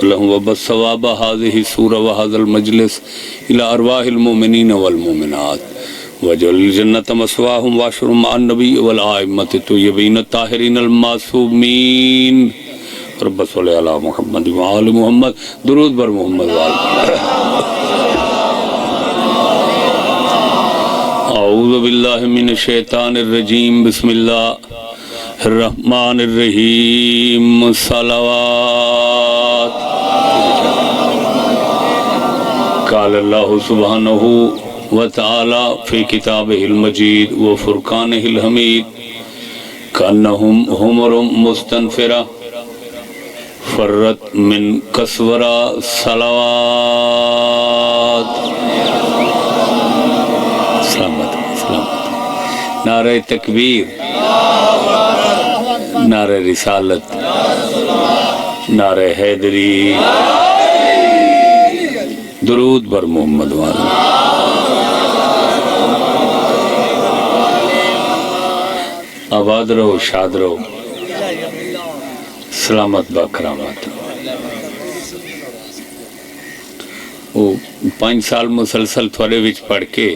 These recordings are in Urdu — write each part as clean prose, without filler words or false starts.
اللهم وبث ثواب هذه السورة وهذا المجلس إلى أرواح المؤمنين والمؤمنات واجعل الجنة مثواهم واشرهم مع النبي والآئمة الطيبين الطاهرين المعصومين رب صل على محمد وآل محمد درود بر محمد وآل اعوذ باللہ من الشیطان الرجیم بسم اللہ الرحمن الرحیم صلوات قال اللہ سبحانہ وتعالی فی کتابہ المجید وفرقانہ الحمید کانہم حمر مستنفرہ فرت من کسورہ صلوات سلامت نعرہ تکبیر نعرہ رسالت نعرہ حیدری درود بر محمد والا آباد رہو شاد رہو سلامت باکرامات وہ 5 سال مسلسل تھوڑے وچ پڑھ کے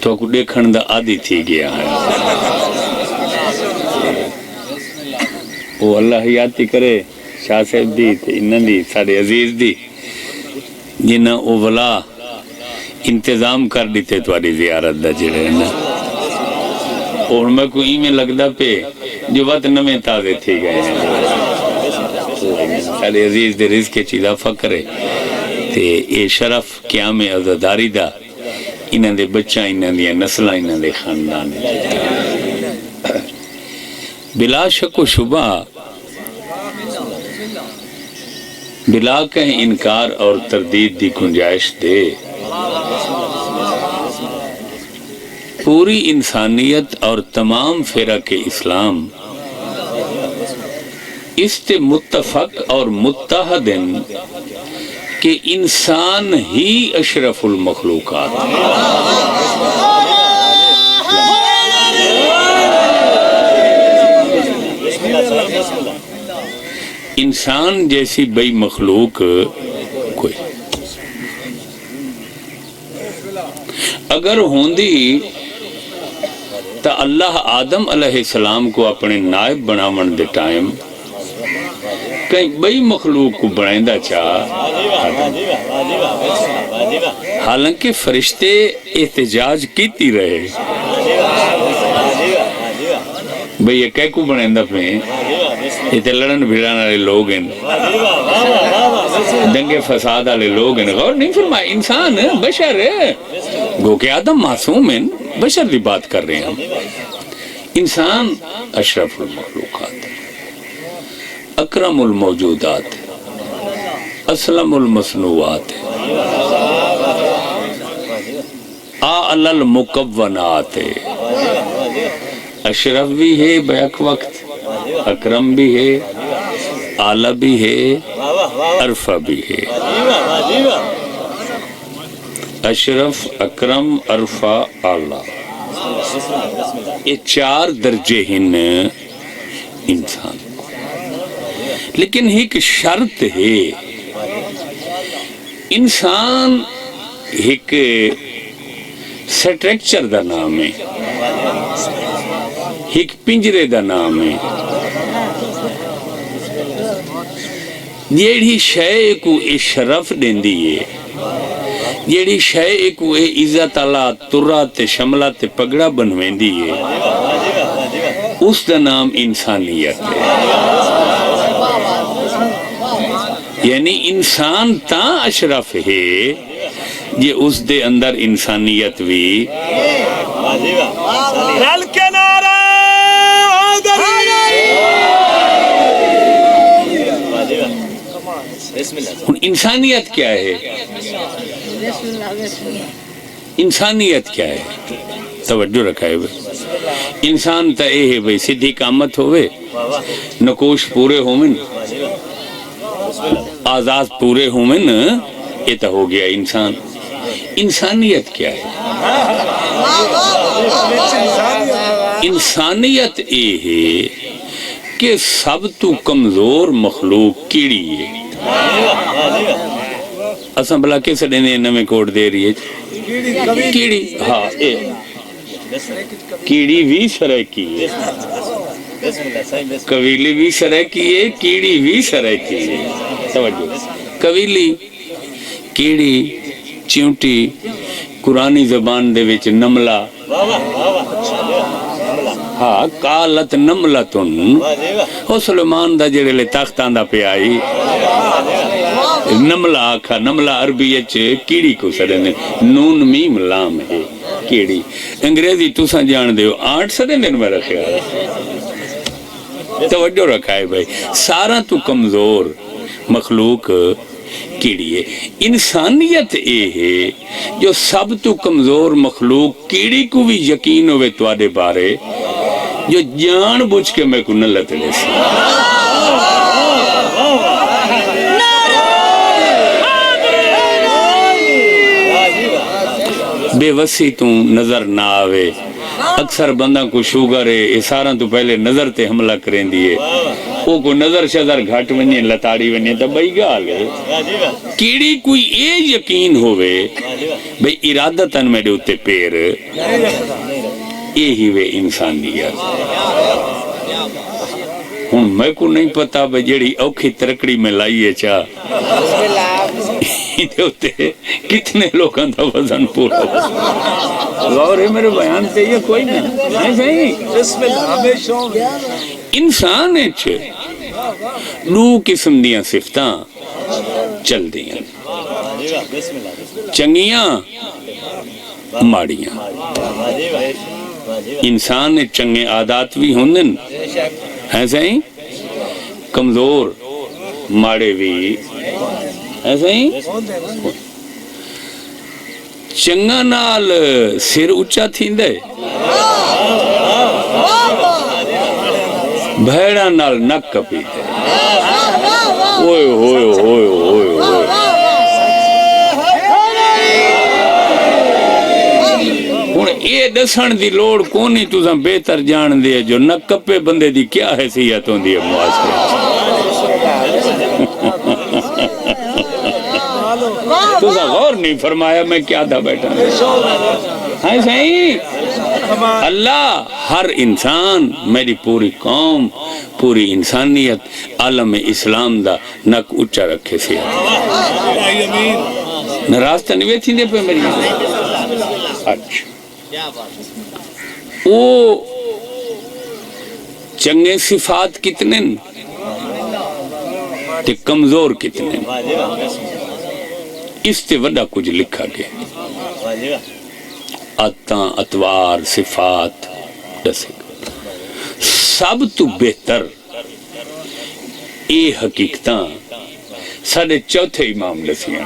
تو کو دیکھن دا عادی تھی گیا ہے وہ اللہ یادی کرے شاہ صاحب دی انہاں دی سارے عزیز دی جنہاں او ولا انتظام کر دیتے تھوڑی زیارت دا جڑے نا اور میں کو ای میں لگدا پہ جو وقت نمیں تازے تھی گئے ہیں سارے عزیز دے رزق کے چیزا فکرے تے اے شرف قیام عزداری دا انہاں دے بچہ انہاں دے نسلہ انہاں دے خاندان بلا شک و شبہ بلا کہیں انکار اور تردید دی گنجائش دے پوری انسانیت اور تمام فرق اسلام اس تے متفق اور متحدن کہ انسان ہی اشرف المخلوقات انسان جیسی بئی مخلوق کوئی اگر ہوندی تا اللہ آدم علیہ السلام کو اپنے نائب بناون دے ٹائم کہیں بئی مخلوق کو بنائندہ چاہ حالانکہ فرشتے احتجاج کیتی رہے بھئی یہ کہہ کو بنائندہ پہ یہ تے لڑن بھیڑان والے لوگ ہیں دنگے فساد والے لوگ ہیں غور نہیں فرمائے انسان بشر ہے گو کہ آدم معصوم ہیں بشر دی بات کر رہے ہیں ہم انسان اشرف المخلوقات اکرم الموجودات اسلم المصنوعات اعلی المکونات اشرف بھی ہے بیک وقت اکرم بھی ہے اعلی بھی ہے عرفہ بھی ہے اشرف اکرم عرفہ اعلی یہ 4 درجے ہیں انسان لیکن ایک شرط ہے انسان ایک سٹرکچر دا نام ہے ایک پنجرے دا نام ہے جیڑی شے کو شرف دیندی ہے جیڑی شے کو عزت اللہ ترات شملات پگڑا بنویندی ہے اس دا نام انسانیت ہے یعنی انسان تا اشرف ہے یہ اس دے اندر انسانیت بھی انسانیت کیا ہے انسانیت کیا ہے توجہ رکھا ہے انسان تا اے ہے بھئی سدھی کامت ہوئے نکوش پورے ہومن آزاد پورے ہومن یہ تا ہو گیا انسان انسانیت کیا ہے انسانیت اے ہے کہ سب تو کمزور مخلوق کیڑی ہے اساں بلا کس دینے نویں کوٹ دے رہی ہے کیڑی ہاں کیڑی بھی سرائکی ہے قبیلی بھی سرائکی ہے کیڑی بھی سرائکی ہے توجہ قبیلی کیڑی چیونٹی قرآنی زبان دے وچ نملہ ہاں قالت نملتن او سلیمان دا جڑے لے تختان دا پہ آئی نملہ آکھا نملہ عربی اچ کیڑی کو سڑنے نون میم لام ہے کیڑی انگریزی تُساں جان دے ہو آٹھ سڑنے میرا خیال توجہ رکھا ہے بھائی سارا تو کمزور مخلوق کیڑی ہے انسانیت اے ہے جو سب تو کمزور مخلوق کیڑی کو بھی یقین ہوئے توادے بارے جو جان بوجھ کے میں کو نلت لے سی بے وسی تو نظر نہ آوے اکثر بندہ کو شوگر ہے یہ سارا تو پہلے نظر تے حملہ کریں دیئے وہ کو نظر شظر گھٹ ونی لتاڑی ونی تا بھئی گال ہے کیڑی کوئی اے یقین ہوئے بھئی ارادتاً میرے ہوتے پیر یہی وے انسانیت ہوں میں کو نہیں پتا بھئی جیڑی اوکھی ترکڑی میں لائیے چاہ ہوتے کتنے لوگاں دا وزن پورا غور ہے میرے بیان سے یہ کوئی نہیں صحیح انسان ہے چھے دو قسم دیاں صفتاں چل دیاں چنگیاں ماڑیاں انسان نے چنگے عادات بھی ہوندن ایسا ہی کمزور ماڑے بھی ایسا ہی چنگا نال سر اچھا تھیندے بھیڑا نال نک کپیتے اوئے ہوئے ہوئے ہوئے ہوئے ہون اے دسن دی لوڑ کونی تُساں بہتر جان دے جو نک کپے بندے دی کیا حیثیت ہوں دی معاشرے تُساں غور نہیں فرمایا میں کیا تھا بیٹھا ہاں صحیح اللہ ہر انسان میری پوری قوم پوری انسانیت عالم اسلام دا نک اچھا رکھے سے راستہ نہیں تھی دے پہ میری اچھا وہ چنگے صفات کتنے تے کمزور کتنے اس تے وڈا کچھ لکھا گیا عطاں اتوار صفات دسے سب تو بہتر اے حقیقتاں ساڑھے چوتھے امام دسیاں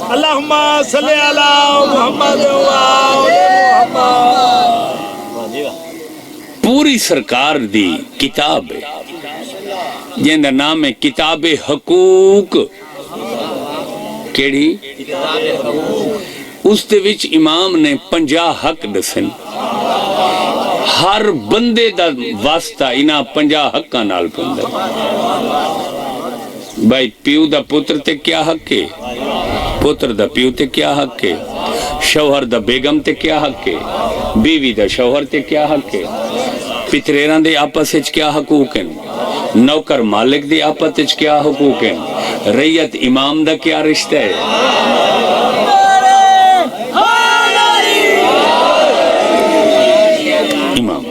اللہم صلی علی محمد پوری سرکار دی کتاب ہے جن دا نام ہے کتاب حقوق کیڑی اس دے وچ امام نے 50 حق دسن ہر بندے دا واسطہ انہاں 50 حقاں نال پندر بھائی پیو دا پتر تے کیا حق ہے پتر دا پیو تے کیا حق ہے شوہر دا بیگم تے کیا حق ہے بیوی دا شوہر تے کیا حق ہے پتریران دے آپس اچ کیا حقوق ہیں نوکر مالک دے آپس اچ کیا حقوق ہیں ریت امام دا کیا رشتہ ہے امام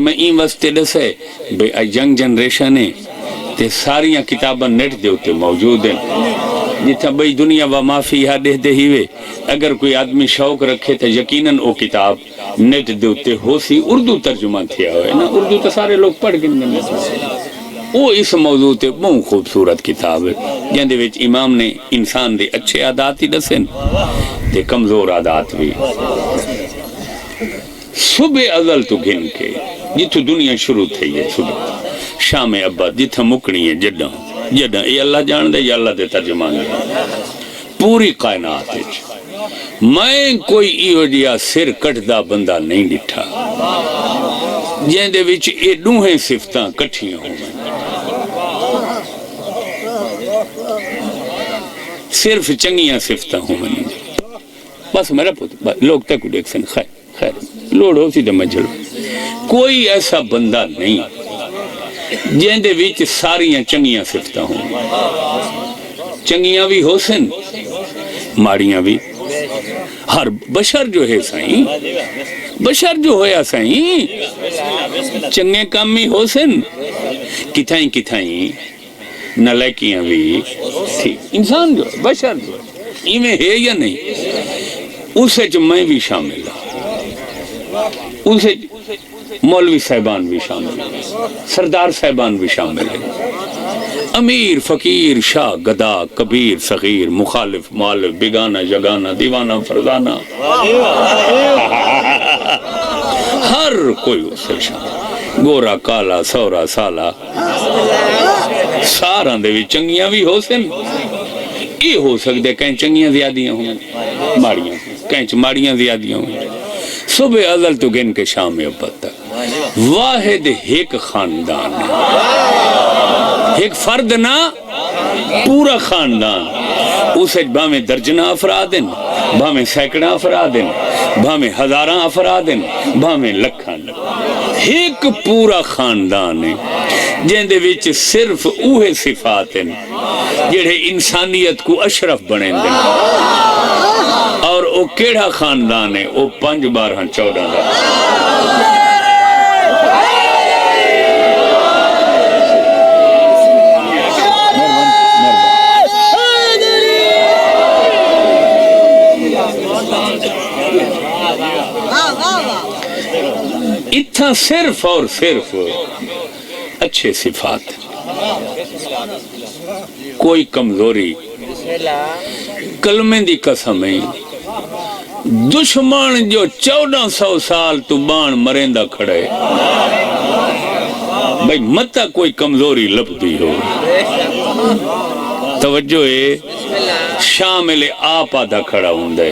میں این واسطے دسے بھئی ینگ جنریشن ہے تے ساریاں کتاباں نیٹ دے ہوتے موجود ہیں جتنا بھئی دنیا و معافی ہاں دے دے ہیوے اگر کوئی آدمی شوق رکھے تو یقیناً وہ کتاب نیٹ دے ہوتے ہو سی اردو ترجمہ تھیا ہوئے نا اردو تو سارے لوگ پڑھ گئے وہ اس موضوع تے بہت خوبصورت کتاب ہے جن دے وچ امام نے انسان دے اچھے عادات ہی دسن تے کمزور عادات بھی صبح ازل تو گھن کے جتو دنیا شروع تھی ہے صبح شام ابد جتھا مکڑی ہے جڈاں جڈاں یہ اللہ جان دے یا اللہ دے ترجمان دے پوری کائنات ہے میں کوئی ایوڈیا سر کٹ دا بندہ نہیں ڈٹھا جن دے وچ اے دوہیں صفتاں کٹھیاں ہوں صرف چنگیاں صفتاں ہوں بس میرا پوت لوگ تک دیکھ سن خیر لوڑ ہو سی تو مجھل کوئی ایسا بندہ نہیں جن دے وچ ساریاں چنگیاں صفتاں ہوں چنگیاں بھی ہو سن ماڑیاں بھی ہر بشر جو ہے سائیں بشر جو ہویا سائیں چنگے کام ہی ہو سن کتھائیں نلائکیاں بھی تھی انسان جو ہے بشر جو ہے ایمیں ہے یا نہیں اسے جو میں بھی شامل ہوں اسے مولوی صاحبان بھی شامل ہیں سردار صاحبان بھی شامل ہیں امیر فقیر شاہ گدا کبیر صغیر مخالف مؤلف بیگانہ جگانہ دیوانہ فرزانہ ہر کوئی اس سے شامل گورا کالا سورا سالا ساراں دے بھی چنگیاں بھی ہو سن یہ ہو سکتے کہیں چنگیاں زیادیاں ہوں ماڑیاں کہیں ماڑیاں زیادیاں ہوں صبح ازل تو گن کے شام ابد تک واحد ایک خاندان ایک فرد نہ پورا خاندان اسے بھامیں درجنہ افراد ہیں بھامیں سینکڑا افراد ہیں بھامیں ہزاراں افراد ہیں بھامیں لکھاں ایک پورا خاندان ہے جن دے وچ صرف اوہے صفات ہیں جڑے انسانیت کو اشرف بنے دیں اور او کیڑا خاندان ہے او 5 12 14 دا اتنا صرف اور صرف اچھے صفات کوئی کمزوری کلمے دی قسم ہے دشمن جو 1400 سال تو بان مرندہ کھڑے بھئی متا کوئی کمزوری لبدی ہو توجہ ہے شامل آپ آدھا کھڑا ہوں دے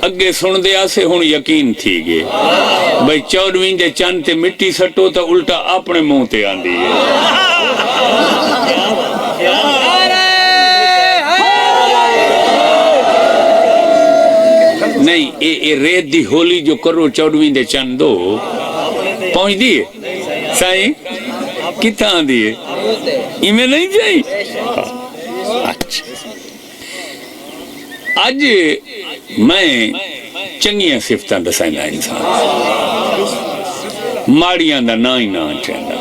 اگے سن دے آسے ہون یقین تھی گے بھئی 14ویں دے چند تے مٹی سٹو تا الٹا اپنے منہ تے آندی ہے نہیں اے ریت دی ہولی جو کرو 14ویں دے چند دو پہنچ دیئے سائیں کتھا آندی ہے ایمیں نہیں جائیں اچھا آج میں چنگیاں صفتاں دسائنا انسان ماڑیاں دا نا ہی نا چاہتا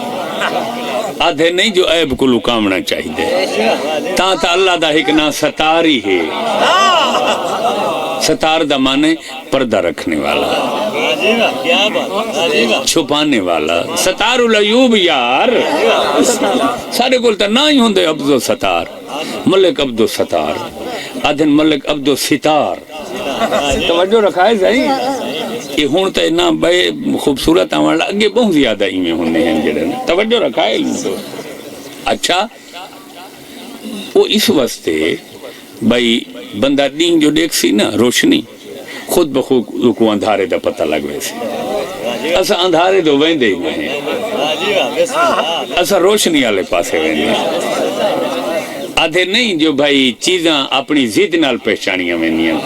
آدھے نہیں جو عیب کو لکامنا چاہیے تا اللہ دا ایک نا ستاری ہے ستار دا مانے پردہ رکھنے والا چھپانے والا ستار العیوب یار سارے کولتا نا ہی ہوندے عبدو ستار ملک عبدو ستار آدھن ملک عبدو ستار توجہ رکھائے صحیح یہ ہون تا نا بے خوبصورت آمالا اگے بہت زیادہ ہی میں ہونے ہیں جڑے توجہ رکھائے اچھا وہ اس واسطے بھائی بندہ دین جو دیکھ سی نا روشنی خود بخود کو اندھارے دا پتہ لگ ویسے اسا اندھارے دو ویندے ہی نہیں اسا روشنی آلے پاسے ویندے آدھے نہیں جو بھائی چیزاں اپنی ضد نال پہچانیاں ویندیاں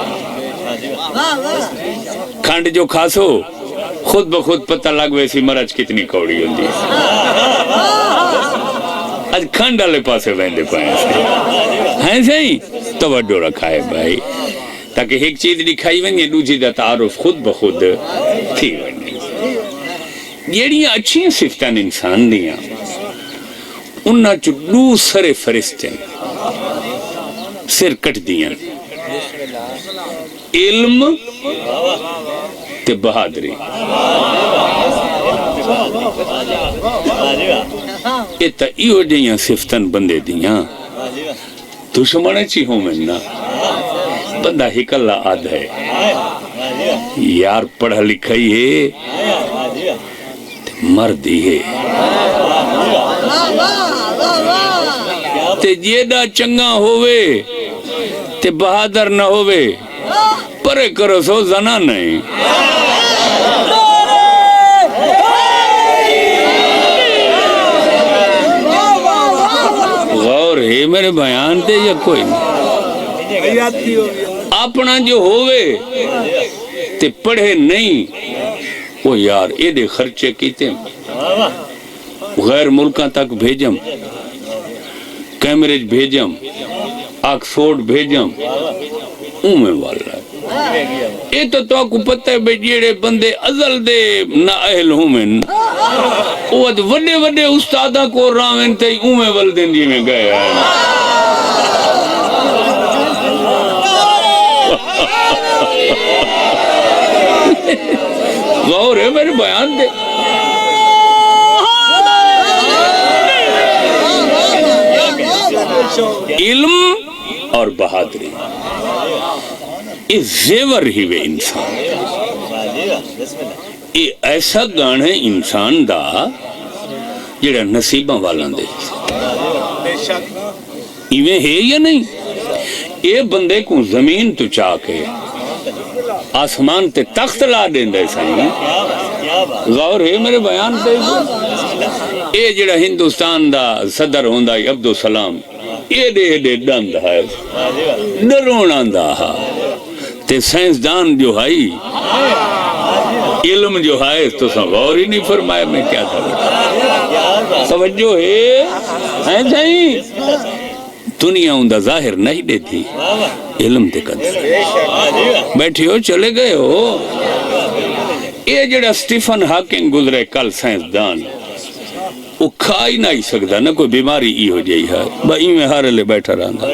کھنڈ جو کھاسو خود بخود پتہ لگ ویسی مرچ کتنی کوڑی ہوندی آج کھنڈ آلے پاسے ویندے پائیں سے ہیں صحیح توجہ رکھائے بھائی تاکہ ایک چیز دکھائی ونگے دوسری دا تعارف خود بخود تھی ونگے یہ اچھی صفتان انسان دیاں انہاں چو دوسرے فرشتے سر کٹ دیاں علم تے بہادری ایتا ایو جیاں صفتان بندے دیاں دشمنے چی ہوں میں نا بندہ ہک اللہ آدھ ہے یار پڑھا لکھائی ہے مردی ہے تے جیدہ چنگا ہوئے تے بہادر نہ ہوئے پرے کرو سو زنا نہیں میرے بیان تے یا کوئی نہیں حیاتی ہو گیا اپنا جو ہوئے تے پڑھے نہیں وہ یار اے دے خرچے کیتے غیر ملکاں تک بھیجم کیمبرج بھیجم آکسفورڈ بھیجم اومے والا اے تو کو پتہ ہے بے جیڑے بندے ازل دے نااہل ہومن وہ وڈے وڈے استادہ کو راوین تے اومے والدین جی میں گئے ہیں غور ہے میرے بیان دے علم اور بہادری یہ زیور ہی وے انسان یہ ایسا گان ہے انسان دا جڑا نصیبہ والان دے ایویں ہے یا نہیں یہ بندے کو زمین تو چاہ کے آسمان تے تخت لا دیں دے سائیں غور ہے میرے بیان تے اے جڑا ہندوستان دا صدر ہوندہ عبدالسلام اے دے ڈند ہے ڈرون آندہ ہے تے سائنسدان جو ہے علم جو ہے تو غور ہی نہیں فرمایا میں کیا تھا توجہ ہے صحیح دنیا اندہ ظاہر نہیں دیتی علم دے قدر بیٹھی ہو چلے گئے ہو یہ جڑا سٹیفن ہاکنگ گزرے کل سائنسدان وہ کھا ہی نہیں سکتا نہ کوئی بیماری ای ہو جائی ہے بائی میں ہارے لے بیٹھا رہا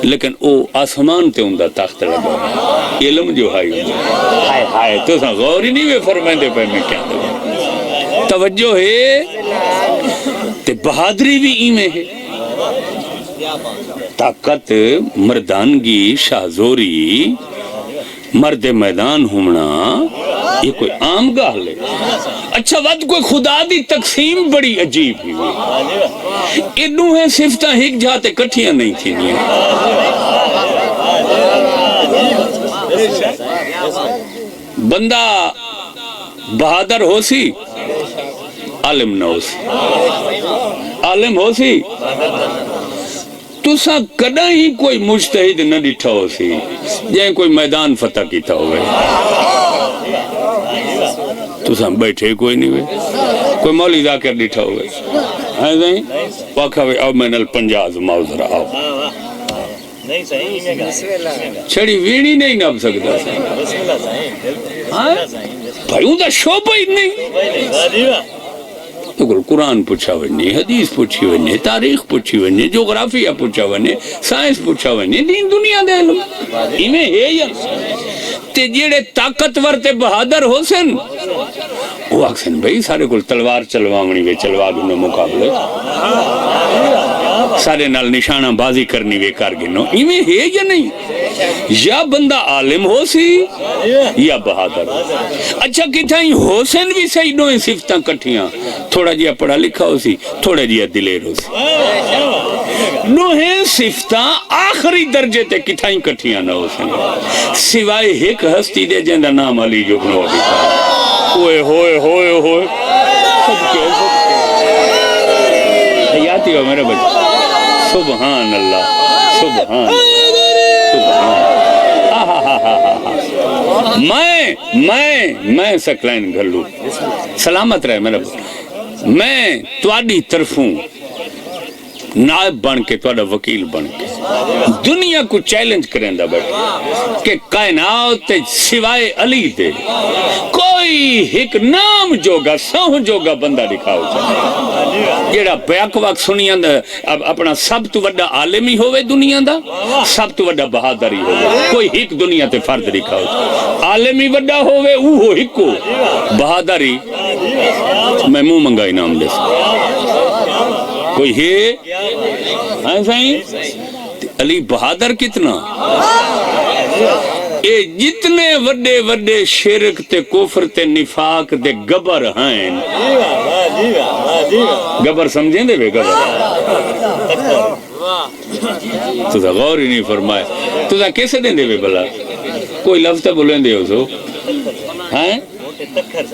لیکن وہ آسمان تے اندہ تخت لگا علم جو ہے ہائے تو غور ہی نہیں میں فرمائیں دے پہ میں کیا دوں توجہ ہے تے بہادری بھی ای میں ہے طاقت مردانگی شاہزوری مرد میدان ہونا یہ کوئی عام گال ہے اچھا وقت کوئی خدا دی تقسیم بڑی عجیب ہی ہوئی انہوں ہیں صفتہ ہک جاتے کٹھیاں نہیں تھی بندہ بہادر ہو سی عالم نہ ہو سی عالم ہو سی تُسا کدا ہی کوئی مجتہد نہ ڈٹھا ہو سی جائیں کوئی میدان فتح کیتا ہوئے تُسا بیٹھے کوئی نہیں ہوئے کوئی مولی ذاکر ڈٹھا ہوئے ہاں زہیں واقعہ ہوئے او میں نل پنجاز موزر آؤ چھڑی ویڑی نہیں نب سکتا بھائی ہوں دا شوبہ ہی نہیں تو قرآن پوچھا ونی حدیث پوچھی ونی تاریخ پوچھی ونی جغرافیہ پوچھا ونی سائنس پوچھا ونی دین دنیا دے علم ایمیں ہے یا تے جیڑے طاقتور تے بہادر ہو سن وہ آکسن بھئی سارے کل تلوار چلوامنی وے چلوا دوں مقابلے سارے نال نشانہ بازی کرنی وے کارگنو ایمیں ہے یا نہیں یا بندہ عالم ہو سی یا بہادر اچھا کتھائیں حسین بھی صحیح نویں صفتاں کٹھیاں تھوڑا جیا پڑھا لکھا ہو سی تھوڑا جیا دلیر ہو سی نوہیں صفتاں آخری درجے تے کتھائیں کٹھیاں نہ ہو سی سوائے ایک ہستی دے جندہ نام علی جو بنو ابھی ہوئے ہوئے ہوئے ہوئے سب کے حیاتی ہو میرے بچے سبحان اللہ سبحان میں سکلائن گھلو سلامت رہے میرا میں توڑی طرفوں نائب بن کے توڑا وکیل بن کے دنیا کو چیلنج کریں دا بیٹھا کہ کائنات سوائے علی دے کوئی ایک نام جوگا سہن جوگا بندہ دکھاؤ چاہے جیڑا بیک وقت سنیاں دا اپنا سب تو وڈا عالمی ہوئے دنیا دا سب تو وڈا بہادری ہوئے کوئی ایک دنیا تے فرد دکھاؤ چاہے عالمی وڈا ہوئے اوہو ہکو بہادری میں مو منگائی نام دے سکتا کوئی ہے سائیں علی بہادر کتنا اے جتنے وڈے وڈے شرک تے کفر تے نفاق تے گبر ہیں گبر سمجھیں دے بے گبر تو دا غور ہی نہیں فرمائے تو دا کیسے دیں دے بے بلا کوئی لفظ تے بولیں دے ہو سو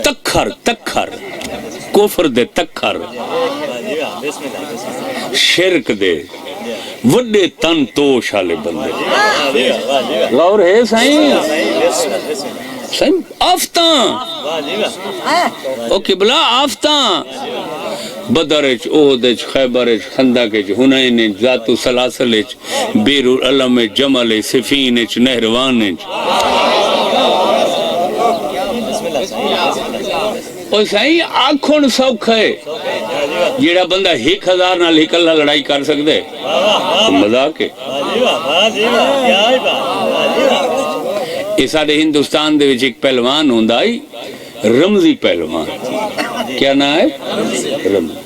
تکھر تکھر کفر دے تکھر شرک دے وڈے تن توش والے بندے غور ہے سائیں سائیں آفتاں او قبلہ آفتاں بدرچ احدچ خیبرچ خندقچ حنینچ ذات سلاسلچ بیر العلم جمل صفینچ نہروانچ اور سائیں آنکھوں سوکھ ہے جیڑا بندہ 1000 نال ایک اللہ لڑائی کر سکتے مذاق ہے یہ سارے ہندوستان دے وچ ایک پہلوان ہوندا ہے رمزی پہلوان کیا نام ہے رمزی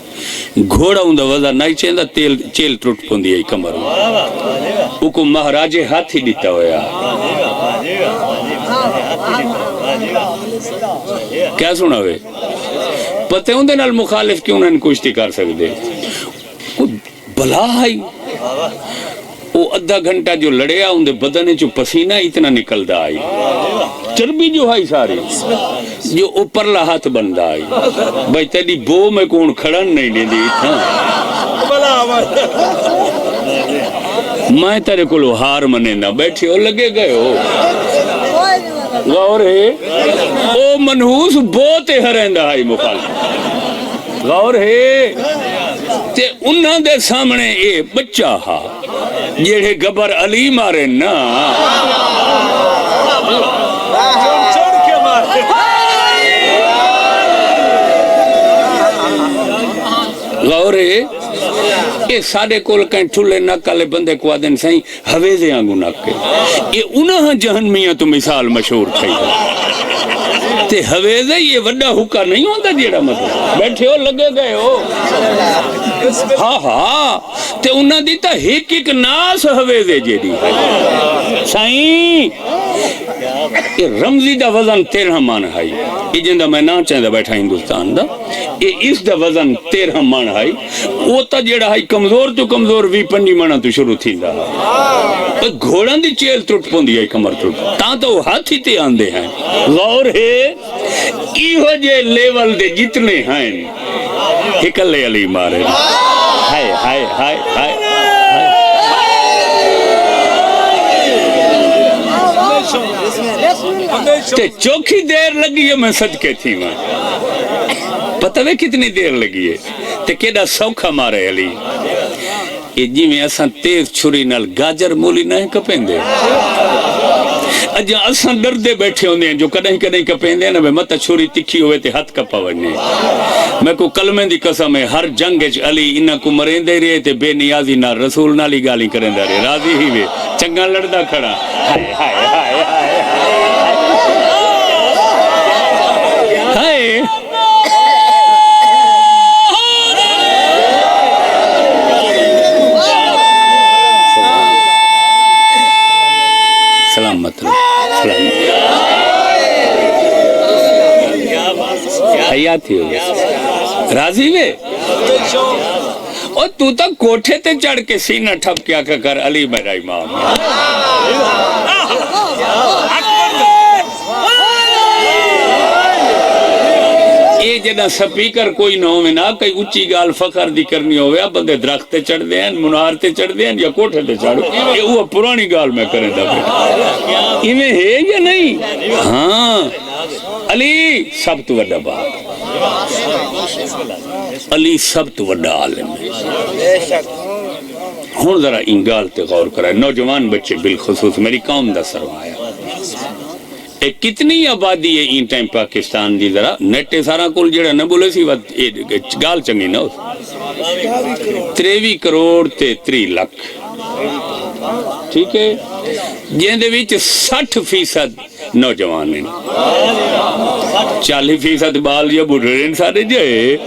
گھوڑا ہوندا وزا نہیں چیندا چیل ٹوٹ پوندی ہے کمر او کو مہاراجے ہاتھی دیتا ہویا کیا سنا ہوئے پتے ہوندے نال مخالف کیوں نہ کشتی کر سکتے بلا ہے وہ ادھا گھنٹہ جو لڑیا ہوندے بدنے جو پسینہ اتنا نکلدا آئی چربی جو ہے ساری جو اوپرلا ہاتھ بندہ آئی بھائی تیری بو میں کون کھڑن نہیں لے دی میں تیرے کو لو ہار منیندہ بیٹھے ہو لگے گئے ہو غور ہے او منحوس بوتے ہرندہ آئی مخالف غور ہے تے انہاں دے سامنے اے بچہ ہا جیڑے گبر علی مارے نا غور ہے یہ سارے کول کہیں ٹھلے نکالے بندے کو آدن سائیں حویزے آنگو نکے یہ انہاں جہنمیاں تو مثال مشہور تھئی تے حویزے یہ وڈا حکا نہیں ہوندہ جیڑا مطلب بیٹھے ہو لگے گئے ہو ہاں ہاں تے انہاں دیتا ایک ایک ناس حویزے جیڑی سائیں یہ رمزی دا وزن 13 مان ہے یہ جندہ میں نہ چاہتا بیٹھا ہندوستان دا یہ اس دا وزن 13 مان ہے وہ تا جیڑا ہے کمزور تو کمزور بھی پنڈی مانا تو شروع تھی دا گھوڑان دی چیل ٹوٹ پوندی ہے کمر ٹوٹ تاں تو وہ ہاتھی تے آندے ہیں غور ہے ایہو جے لیول دے جتنے ہیں ہکلے علی مارے ہائے ہائے ہائے ہائے تے چوکھی دیر لگی ہے میں صدقے تھی میں پتہ ہے کتنی دیر لگی ہے تے کیڑا سوکھا مارے علی یہ جی میں اساں تیز چھری نال گاجر مولی نہیں کپیندے اجا اساں ڈردے بیٹھے ہوندے ہیں جو کدیں کدیں کپیندے ہیں نا میں مت چھری تکھی ہوئے تے ہاتھ کپا ونے میں کو کلمے دی قسم ہے ہر جنگ وچ علی انہاں کو مریندے رہے تے بے نیازی نال رسول نال ہی گالی کریندا رہے راضی ہی وے چنگا لڑدا کھڑا ہائے ہائے ہائے ہائے سلامت حیاتی ہو راضی وے اور تو تا کوٹھے تے چڑھ کے سینہ ٹھپ کیا کر علی میرا امام یہ جنہ سپیکر کوئی نہ ہوئے نا کئی اچھی گال فخر دی کرنی ہوئے بندے درخت تے چڑھ دیں منار تے چڑھ دیں یا کوٹھے تے چڑھ یہ وہ پرانی گال میں کریں دا پھر میں ہے یا نہیں ہاں علی سب تو وڈا بات علی سب تو وڈا عالم ہے ہون ذرا ان گال تے غور کرائے نوجوان بچے بالخصوص میری قوم دا سرمایہ ایک کتنی آبادی ہے این ٹائم پاکستان دی ذرا نیٹے سارا کل جڑا نہ بولے سی گال چنگی نہ 23 کروڑ تے 3 لاکھ ٹھیک ہے جہندے وچ 60% نوجوان ہیں 40% بال یا بڑھڑے سارے جائے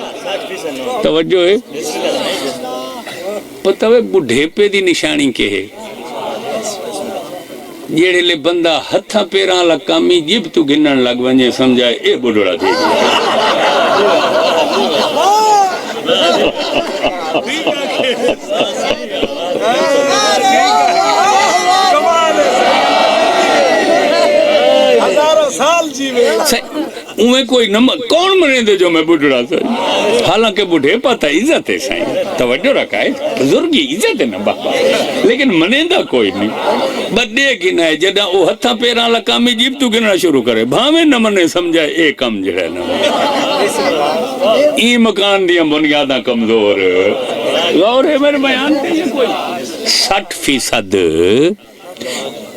توجہ ہے پتہ ہے بڑھے پہ دی نشانی کے ہے جیڑے لے بندہ ہتھا پیران لکامی جب تو گنن لگ ونجے سمجھائے اے بڑھڑا دے اوے کوئی نمک کون منے دے جو میں بڑھڑا سا حالانکہ بڑھے پتہ عزت ہے سائیں توجہ رکھا ہے بزرگی عزت ہے نا بابا لیکن منے دا کوئی نہیں بڑے گنا ہے جدہ او ہتھا پیران لکامی جیب تو گنا شروع کرے بھاویں نہ منے سمجھا اے کم جڑا ہے نا ای مکان دیا بنیادہ کمزور غور ہے میرے بیان تے یہ کوئی 60%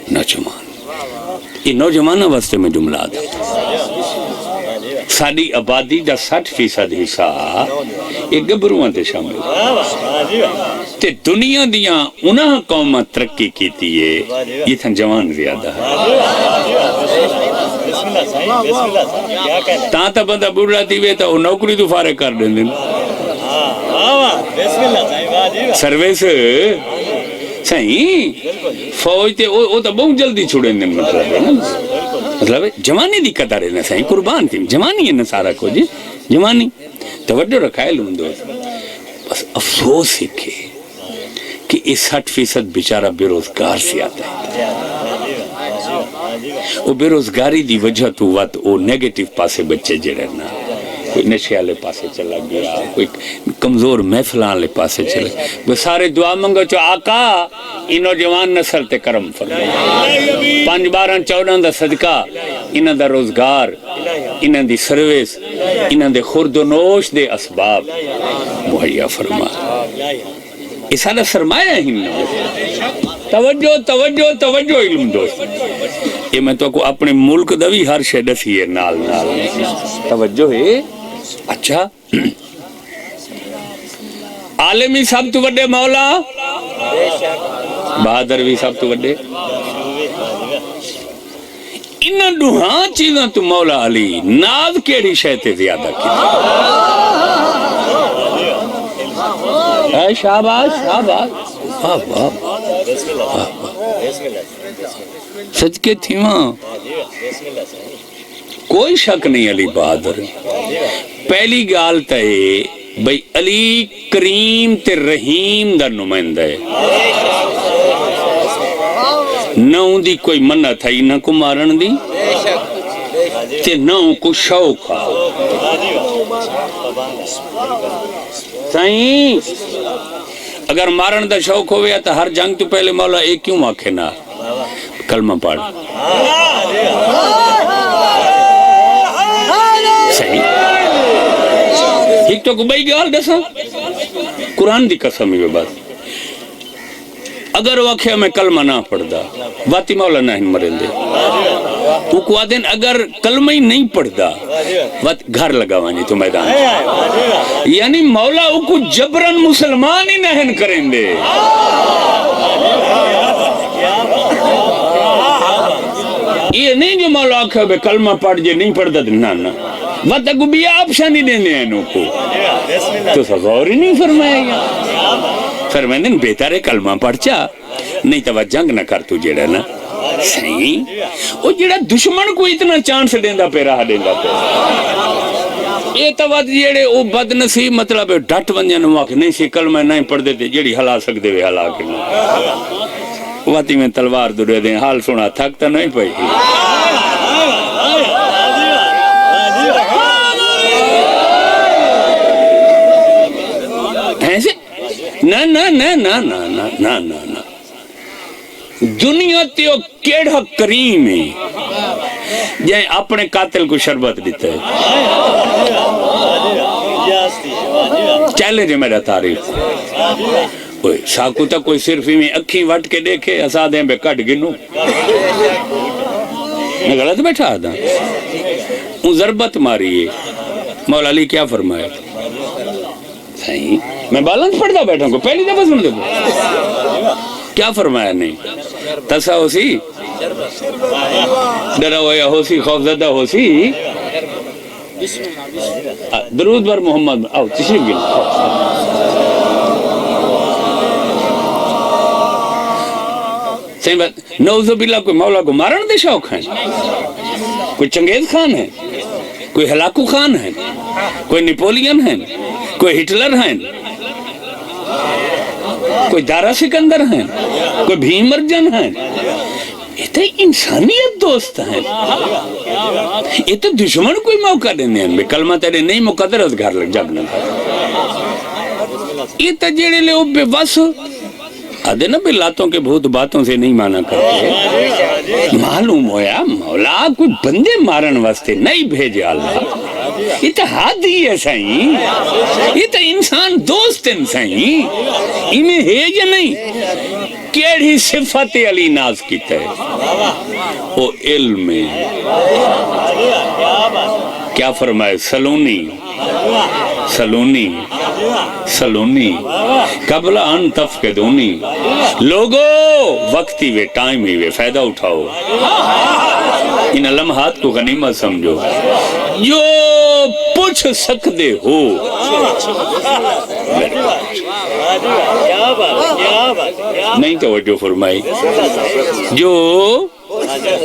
نوجوان یہ نوجوانہ واسطے میں جملہ آتا ساری آبادی دا 60% حصہ ایک گبروان تے شامل تے دنیا دیاں انہاں قومہ ترقی کیتی ہے یہ تھا جوان زیادہ ہے تاں تا بندہ بڑھا تھی وے تا وہ نوکری تو فارغ کر دیں دیں سروس صحیح فوج تے وہ تو بہت جلدی چھوڑیں دیں مطلب جوانی دی قدر ہے نا صحیح قربان تھی جوانی ہے نا سارا کو جی جوانی توجہ رکھائے لوں دوست بس افسوس ہے کہ اس 60% بیچارہ بے روزگار سے آتا ہے وہ بے روزگاری دی وجہ تو وقت وہ نیگیٹو پاسے بچے جڑے نا کوئی نشے والے پاسے چلا گیا کوئی کمزور محفلان والے پاسے چلے وہ سارے دعا منگو چو آقا ای نوجوان نسل تے کرم فرمائے 5 12 14 دا صدقہ انہاں دا روزگار انہاں دی سروس انہاں دے خورد و نوش دے اسباب مہیا فرما یہ سارا سرمایہ ہی توجہ توجہ توجہ علم دوست یہ میں تو کو اپنے ملک دا بھی ہر شے دسی ہے نال نال توجہ ہے اچھا عالمی سب تو بڑے مولا بہادر بھی سب تو بڑے انہاں دوہاں چیزاں تو مولا علی ناز کیڑی شے تے زیادہ کی اے شاباش شاباش سچ کے تھی وہاں کوئی شک نہیں علی بہادر پہلی گال تے بھئی علی کریم تے رحیم دا نمائندہ ہے نہ ان دی کوئی منت ہے نہ کو مارن دی تے نہ ان کو شوق ہے سائیں اگر مارن دا شوق ہوئے تو ہر جنگ تو پہلے مولا ایک کیوں آکھے نا کلمہ پاڑ صحیح ایک تو کو بھائی گال دسا قرآن دی قسم ہی بات اگر واقعہ میں کلمہ نہ پڑھ دا باتی مولا نہ ہن مرن دے وہ کو آدھیں اگر کلمہ ہی نہیں پڑھ دا بات گھر لگاوانی تو میدان یعنی مولا وہ کو جبرن مسلمان ہی نہ ہن کریں دے یہ نہیں جو مولا آکھا بے کلمہ پڑھ جے نہیں پڑھ دا نا نا بات اگو بھی آپشن ہی دینے ہیں انہوں کو تو غور ہی نہیں فرمائے گا فرمائے دن بہتر ہے کلمہ پڑھ چا نہیں تو جنگ نہ کر تو جیڑا نا صحیح وہ جیڑا دشمن کو اتنا چانس دیندہ پہ رہا دیندہ پہ یہ تو جیڑے وہ بد نصیب مطلب ہے ڈٹ ونجن ہوا کہ نہیں سی کلمہ نہیں پڑھ دیتے جیڑی ہلا سکتے ہوئے ہلا کے واتی میں تلوار دورے دیں حال سنا تھکتا نہیں پئی ایسے نا نا نا نا نا نا نا نا نا دنیا تیو کیڑا کریم ہے جائیں اپنے قاتل کو شربت دیتا ہے چیلنج ہے میرا تاریخ ساکو تک کوئی صرف ہی میں اکھی وٹ کے دیکھے اسا دیں بے کٹ گنو میں غلط بیٹھا تھا ان ضربت ماری ہے مولا علی کیا فرمایا صحیح میں بالانس پڑھتا بیٹھا ہوں پہلی دفعہ سن دیکھو کیا فرمایا نہیں تسا ہو سی ڈرا ہویا ہو سی خوفزدہ ہو سی درود بر محمد آؤ تشریف گل صحیح بات نعوذ باللہ کوئی مولا کو مارن دے شوق ہیں کوئی چنگیز خان ہے کوئی ہلاکو خان ہے کوئی نیپولین ہے کوئی ہٹلر ہیں کوئی دارا سکندر ہیں کوئی بھیم ارجن ہیں یہ تو انسانیت دوست ہیں، یہ تو دشمن کوئی موقع دینے ہیں بے کلمہ تیرے نہیں مقدرت گھر لگ جگنا یہ تو جیڑے لے وہ بے بس آدھے نا بے لاتوں کے بھوت باتوں سے نہیں مانا کرتے، معلوم ہویا مولا کوئی بندے مارن واسطے نہیں بھیجے اللہ، یہ تو حد ہی ہے سائیں، یہ تو انسان دوست ہیں سائیں، انہیں ہے یا نہیں کیڑی صفت علی ناز کیتا ہے وہ علم ہے، کیا فرمائے سلونی قبل ان تفقدونی، لوگو وقتی وے ٹائم ہی وے فائدہ اٹھاؤ، ان لمحات کو غنیمت سمجھو، جو پوچھ سکتے ہو نہیں توجہ فرمائی، جو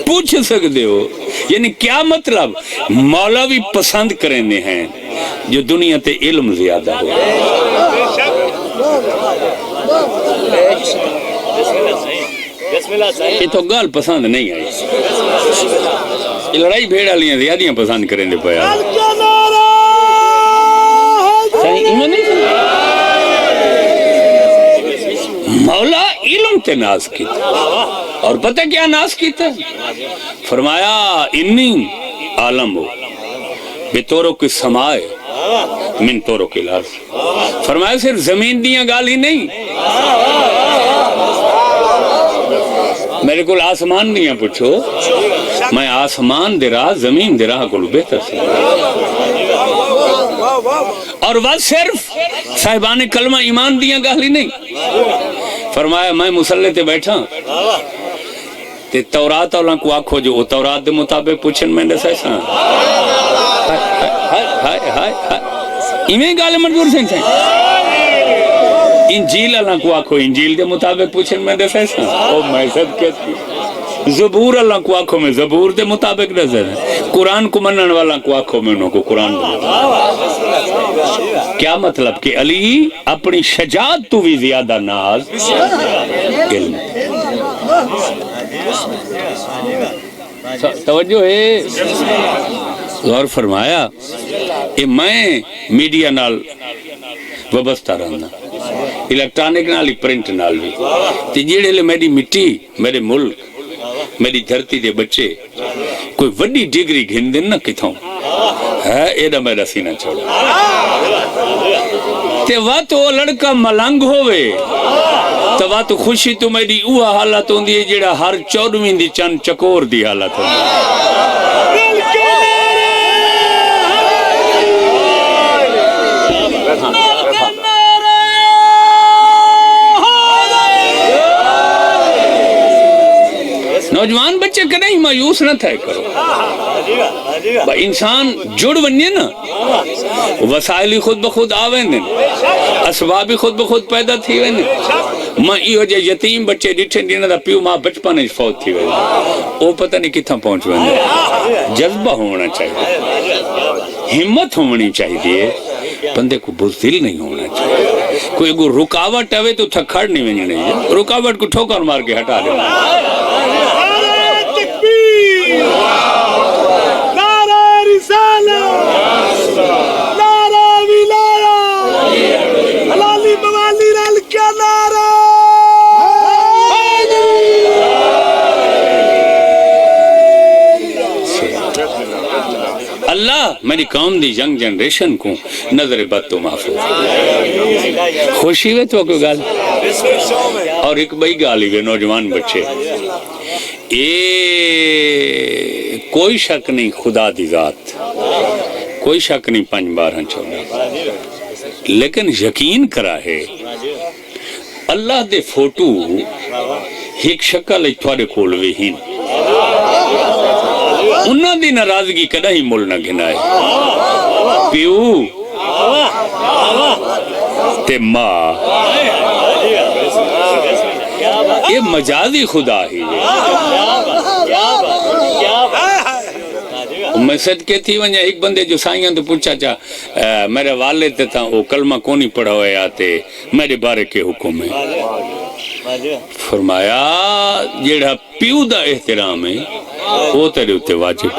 پوچھ سکتے ہو یعنی کیا مطلب مولا بھی پسند کرنے ہیں جو دنیا تے علم زیادہ ہو، یہ تو گال پسند نہیں آئی، یہ لڑائی بھیڑا لیاں زیادیاں پسند کرنے پایا مولا علم تے ناز کیتا، اور پتہ کیا ناز کیتا فرمایا انی عالم ہو بے طوروں کی سمائے من طوروں کی لارس، فرمایا صرف زمین دیاں گالی نہیں، میرے کو آسمان دیاں پوچھو میں آسمان دے راہ زمین دے راہ کو بہتر سے، اور وہ صرف صاحبان کلمہ ایمان دیاں گالی نہیں، فرمایا میں مسلح تے بیٹھا تے تورات اولاں کو آکھو جو تورات دے مطابق پوچھن میں دے سیسا ایمیں گالے منظور سنگ سنگ، انجیل اللہ کو آکھو انجیل دے مطابق پوچھن میں دے سیسا، او میں سب کہتی زبور اللہ کو آنکھوں میں زبور دے مطابق نظر ہے، قرآن کو منن والا کو آنکھوں میں انہوں کو قرآن دے مطابق، کیا مطلب کہ علی اپنی شجاعت تو بھی زیادہ ناز علم، توجہ ہے غور فرمایا، کہ میں میڈیا نال وابستہ رہنا، الیکٹرانک نال پرنٹ نال بھی، تے جیڑے لے میری مٹی میرے ملک میری دھرتی دے بچے کوئی وڈی ڈگری گھندن نہ کتھوں ہے ایڈا میرا سینہ چھوڑا تے وہ تو لڑکا ملنگ ہوئے تو وہ تو خوشی تو میری اوہ حالت ہوں دی جیڑا ہر 14ویں دی چند چکور دی حالت ہوں نوجوان بچے کدیں ہی مایوس نہ تھے کرو، انسان جڑ بنیے نا، وسائلی خود بخود آویں اسبابی خود بخود پیدا تھی ویں، میں ایو جے یتیم بچے ڈٹھے دینا دا پیو ماں بچپن فوت تھی ویں، وہ پتہ نہیں کتھاں پہنچ ویں، جذبہ ہونا چاہیے، ہمت ہونی چاہیے، بندے کو بزدل نہیں ہونا چاہیے، کوئی اگر رکاوٹ ہوئے تو تھکڑ نہیں وینی نہیں، رکاوٹ کو ٹھوکر مار کے ہٹا دے، نعرہ رسالہ نعرہ ولایہ حلالی موالی رل کیا نعرہ اللہ میری قوم دی ینگ جنریشن کو نظر بد تو محفوظ خوشی ہوئے تو کوئی گال اور ایک بئی گالی ہوئے نوجوان بچے کوئی شک نہیں خدا دی ذات کوئی شک نہیں 5 بار چھوڑا لیکن یقین کرا ہے اللہ دے فوٹو ایک شکل ایک تھوڑے کھولوے ہی انہاں دی ناراضگی کدہ ہی مول نہ گھنائے پیو تے ماں یہ مجازی خدا ہی میں صدقے تھی ونجا ایک بندے جو سائیاں تو پوچھا چاہ میرے والد تھا وہ کلمہ کونی پڑھا ہوئے آتے میرے بارے کے حکم ہے فرمایا جیڑا پیو دا احترام ہے وہ تیرے اتے واجب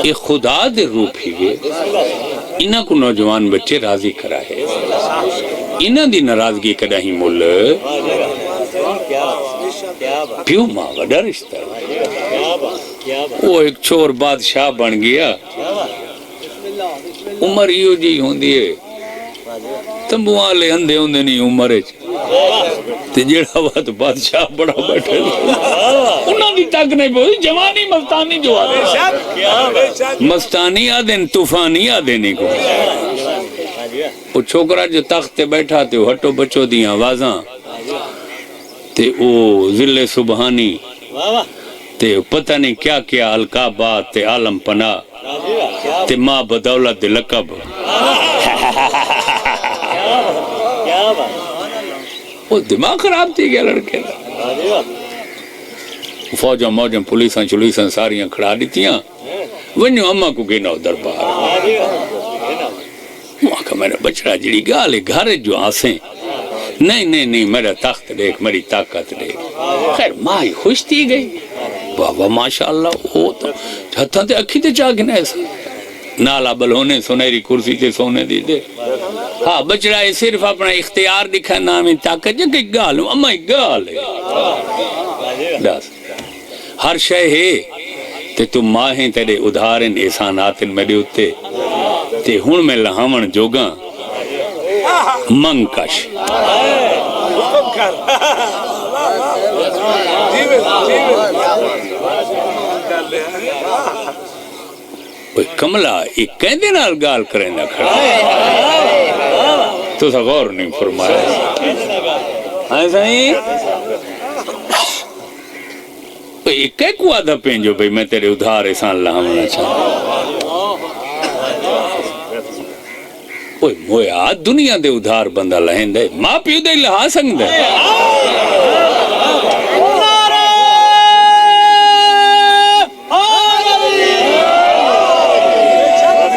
یہ خدا دے روپ ہی گئے انہاں کو نوجوان بچے راضی کرا ہے انہاں دی ناراضگی کدا ہی مل پیو ماں وڈا رشتہ وہ ایک چور بادشاہ بن گیا عمر ایو جی ہوندی ہے تمبوان لے اندے ہوندے نہیں عمر تے جیڑا وقت بادشاہ بڑا بیٹھے انہاں دی تک نہیں بہت جوانی مستانی جو آدھے مستانی آدھیں طوفانی آدھے نہیں کو وہ چھوکرا جو تخت تے بیٹھا تے وہ ہٹو بچو دیاں آوازاں تے او ذل سبحانی تے پتہ نہیں کیا کیا القابات تے عالم پناہ تے ماں بدولت دے لقب وہ دماغ خراب تھی گیا لڑکے فوجاں موجاں پولیساں ساریاں کھڑا دیتیاں ونیو اماں کو گینا دربار وہاں کا میرا بچڑا جڑی گالے گھارے جو آسیں نہیں میرا تخت دیکھ میری طاقت دیکھ خیر ماں ہی خوش تھی گئی بابا ماشاءاللہ وہ تو ہتھاں تے اکھی تے چاگنے ایسا نالا بل ہونے سنہری کرسی تے سونے دی دے ہاں بچڑا ہے صرف اپنا اختیار دکھا نامی طاقت جا کہ گال ہوں اما ایک گال ہے دس ہر شے ہے تے تم ماہیں تیرے ادھارن احساناتن میرے اتے تے ہون میں لہامن جوگاں منکش کملا ایک کہندے نال گال کریں نہ کھڑا تو سا غور نہیں فرمایا ہاں سائیں ایک کہہ کو آدھا پینجو بھئی میں تیرے ادھار احسان لہامنا چاہتا اوہ مویا دنیا دے ادھار بندہ لہن دے ماں پیو دے لہا سنگ دے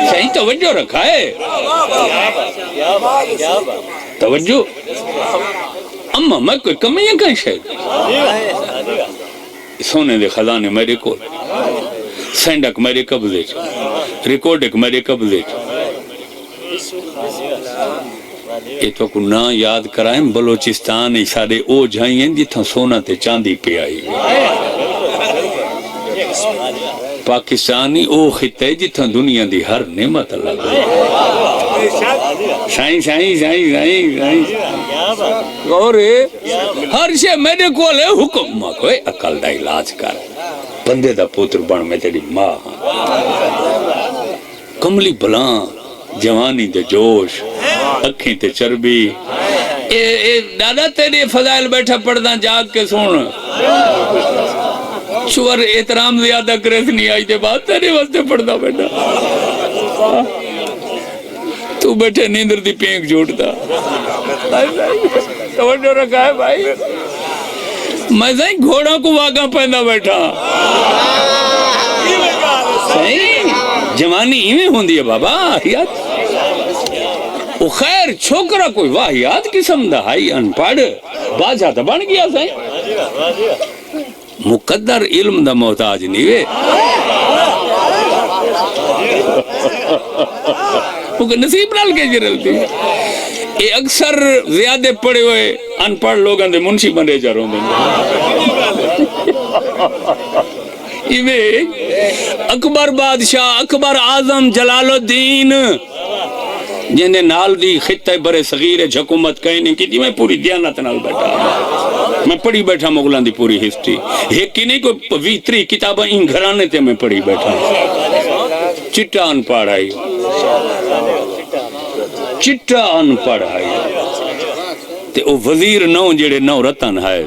صحیح توجہ رکھا ہے توجہ اما میں کوئی کمیاں کہیں شاید سونے دے خزانے میرے کو سینڈک میرے قبضے ریکارڈک میرے قبضے یہ تو کو نہ یاد کرائیں بلوچستان ہی سارے او جھائیں جتھاں سونا تے چاندی پہ آئی پاکستانی او خطے جتھاں دنیا دی ہر نعمت اللہ سائیں اور ہر شے میرے کو لے حکم ماں کوئی عقل دا علاج کر بندے دا پوتر بن میں تیری ماں کملی بلان جوانی دے جوش اکھیں تے چربی دادا تیرے فضائل بیٹھا پڑھدا جاگ کے سن شور احترام زیادہ کرے نہیں آئی دے بات تیرے واسطے پڑھدا بیٹھا تو بیٹھے نیندر دی پینک جھوٹدا توجہ رکھا ہے بھائی میں سائیں گھوڑا کو واگاں پہندا بیٹھا صحیح جوانی ایویں ہوندی ہے بابا آہیات وہ خیر چھوکرا کوئی واہیات قسم دا ہائی ان پڑھ باجا تا بن گیا سائیں مقدر علم دا محتاج نہیں وے وہ نصیب نال کے جرل تھی یہ اکثر زیادہ پڑھے ہوئے ان پڑھ لوگاں دے منشی بندے جا رہوں دیں اکبر بادشاہ اکبر اعظم جلال الدین جنہیں نال دی خطہ برے صغیر حکومت کہیں نہیں کی تھی میں پوری دیانت نال بیٹھا میں پڑھی بیٹھا مغلان دی پوری ہسٹری ایک کی نہیں کوئی 20-30 کتابیں ان گھرانے تھے میں پڑھی بیٹھا چٹا ان پڑھائی چٹا ان پڑھائی تے او وزیر نو جڑے نو رتن ہے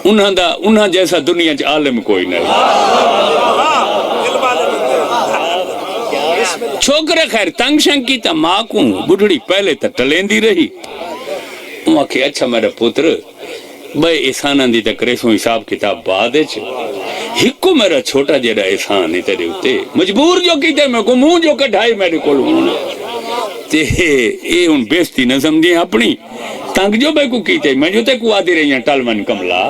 انہاں جیسا دنیا چ عالم کوئی نہیں چھوکرے خیر تنگ شنگ کی تا ماں کو بڑھڑی پہلے تا ٹلین دی رہی وہاں کہ اچھا میرا پتر بے احساناں دی تے کرے سو حساب کتاب بعد وچ ہکو میرا چھوٹا جڑا احسان ہے تیرے اوتے مجبور جو کیتے میں کو منہ جو کڈھائے میرے کول ہونا تے اے ہن بےزتی نہ سمجھیں اپنی تنگ جو بے کو کیتے میں جو تے کو آدھی رہی ہیں ٹل من کملا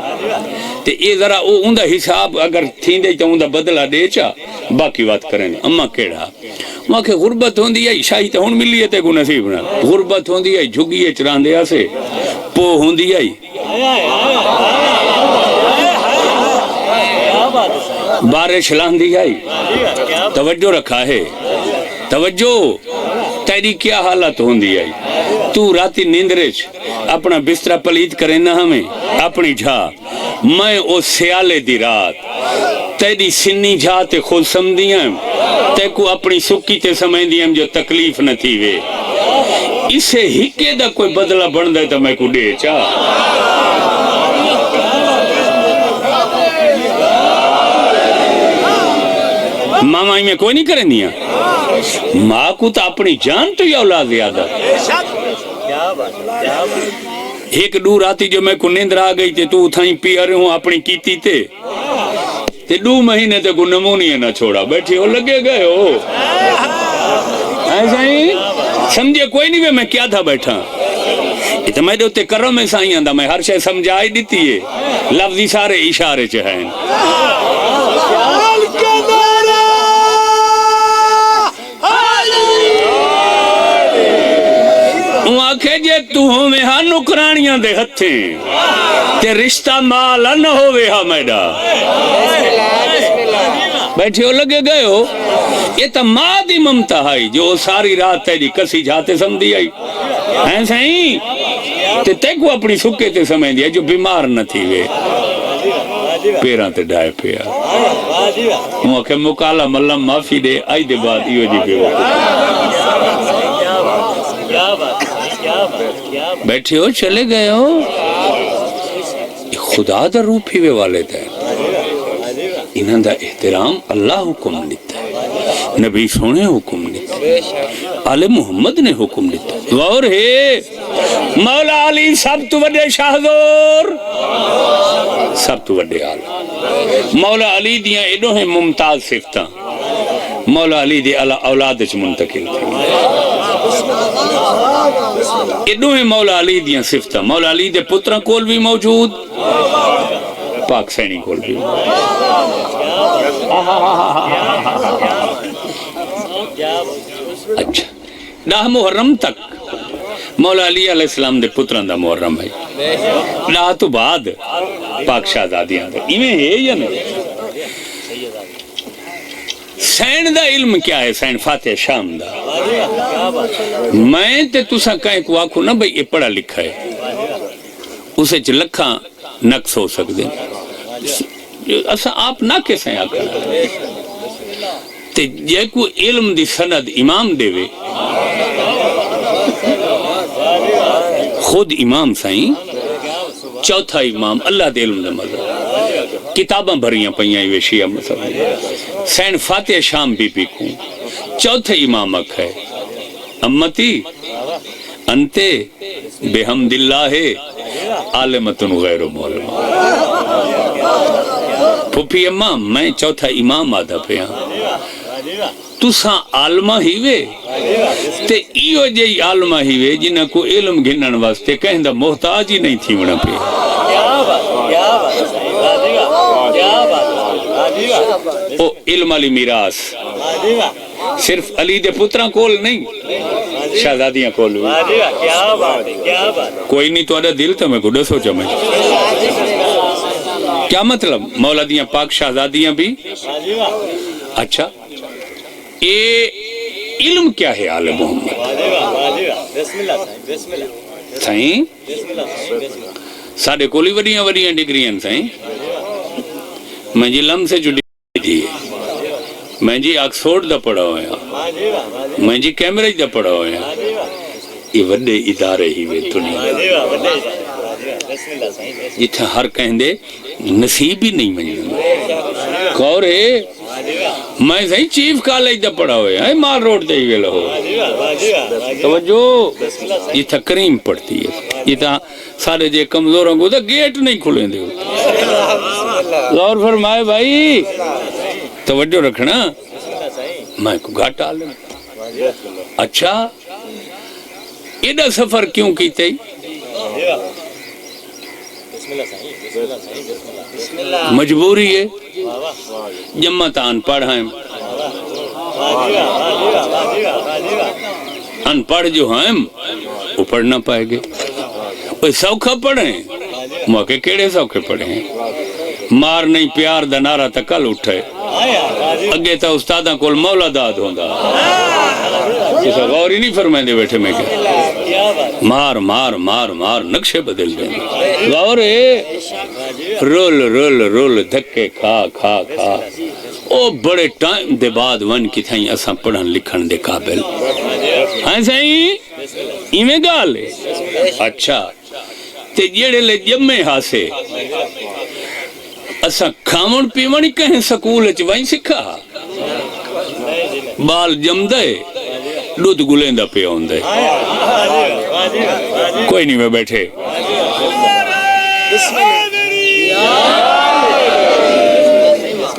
تے اے ذرا اوندا حساب اگر تھیندے تے اوندا بدلہ دے چا باقی بات کریں اما کیڑا ماں کہ غربت ہوندی ہے شاہی تے ہن ملی تے کو نصیب نہ غربت ہوندی ہے جھگیے چراندے اسے پو ہوندی ہے بارش لاندی آئی توجہ رکھا ہے توجہ تیری کیا حالت ہوندی آئی تو راتی نیندرچ اپنا بسترہ پلید کرے نہ ہمیں اپنی جھا میں او سیالے دی رات تیری سنی جھا تے خود سمدیاں تے کو اپنی سکی تے سمجھدیاں جو تکلیف نہ تھی وے اسے ہکے دا کوئی بدلہ بن دے تو میں کو دے چاہ ماما میں کوئی نہیں کریں دیا ماں کو تو اپنی جان تو یہ اولاد زیادہ ایک دور آتی جو میں کو نیندر آ گئی تھی تو اتھائیں پی رہے ہوں اپنی کیتی تے 2 مہینے تے کو نمونی نہ چھوڑا بیٹھی ہو لگے گئے ہو ایسا ہی سمجھے کوئی نہیں میں کیا تھا بیٹھا تو میں دوتے کرم میں سائیں آندہ میں ہر شے سمجھائی دیتی ہے لفظی سارے اشارے چاہیں آنکھے جے تو ہوئے ہاں نکرانیاں دے ہتھیں تے رشتہ مالا نہ ہوئے ہاں میڈا بیٹھے ہو لگے گئے ہو یہ تا ماں دی ممتا ہے جو ساری رات تیری کسی جاتے سمدھی آئی ایسا ہی تے کو اپنی سکے تے سمجھ دیا جو بیمار نہ تھی وے پیران تے ڈائے پیا وہ کہ مکالا ملم معافی دے آئی دے بعد ایو جی پہ بیٹھے ہو چلے گئے ہو خدا دا روپ ہی وے والے تھے انہاں دا احترام اللہ حکم لیتا ہے نبی سونے حکم لیتا ہے آل محمد نے حکم لیتا ہے غور ہے مولا علی سب تو وڈے شاہدور سب تو وڈے آل مولا علی دیاں ایڈو ہیں ممتاز صفتاں مولا علی دی اولاد چ منتقل تھی ایڈو ہیں مولا علی دیاں صفتاں مولا علی دے پتراں کول بھی موجود پاک سینی کول بھی اچھا 10 محرم تک مولا علی علیہ السلام دے پتران دا محرم ہے 10 تو بعد پاک شہزادیاں دا ایویں ہے یا نہیں سین دا علم کیا ہے سین فاتح شام دا میں تے تسا کہیں کو آکھو نا بھئی یہ پڑھا لکھا ہے اسے چ لکھاں نقص ہو سکتے اسا آپ نہ کیسے آکھا تے جے کو علم دی سند امام دے وے خود امام سائیں چوتھا امام اللہ دے علم دے مذہب کتاباں بھریاں پہیاں وے شیعہ مذہب سین فاتح شام بی بی کو چوتھا امام اکھ ہے امتی انتے بحمد اللہ عالمتن غیر معلوم پھوپھی اماں میں چوتھا امام آدھا پہ ہاں تساں عالمہ ہی وے تے ایو جئی عالمہ ہی وے جنہ کو علم گھنن واسطے کہیں دا محتاج ہی نہیں تھی وڑا پہ او علم علی میراث صرف علی دے پتران کول نہیں شہزادیاں کول کوئی نہیں تو اڈا دل تھا میں کو دسو چا میں کیا مطلب مولا دیاں پاک شہزادیاں بھی اچھا اے علم کیا ہے آل محمد سائیں ساڑھے کولی وڈیاں وڈیاں ڈگریاں سائیں میں جی لم سے جو ڈگری دی میں جی آکسفورڈ دا پڑھا ہویا میں جی کیمبرج دا پڑھا ہویا یہ وڈے ادارے ہی وے دنیا جتھا ہر کہیں دے نصیب ہی نہیں منجھے کور ہے میں صحیح چیف کالج دا پڑھا ہویا ہے مال روڈ دے ہی ویلہ ہو توجہ جتھا کریم پڑھتی ہے جتھا سارے جے کمزوروں کو تو گیٹ نہیں کھلیں دے غور فرمائے بھائی توجہ رکھنا میں کو گھاٹا لیں اچھا ایڈا سفر کیوں کیتے مجبوری ہے جمعتان پڑھائیں ان پڑھ جو ہیں وہ پڑھنا پائے گے وہ سوکھا پڑھیں موقع کیڑے سوکھے پڑھیں مار نہیں پیار دا نعرہ تا کل اٹھے اگے تا استاداں کول مولا داد ہوندا کسا غور ہی نہیں فرمائیں دے بیٹھے میں کہ مار مار مار مار نقشے بدل دیں غور ہے رول رول رول دھکے کھا کھا کھا او بڑے ٹائم دے بعد ون کی تھائیں اساں پڑھن لکھن دے قابل ہاں سائیں ایمیں گال ہے اچھا تے جیڑے لے جمعے ہاسے اساں کھامن پیمن کہیں سکول اچ وہیں سکھا بال جم دے دودھ گلیندہ پہ ہون دے کوئی نہیں میں بیٹھے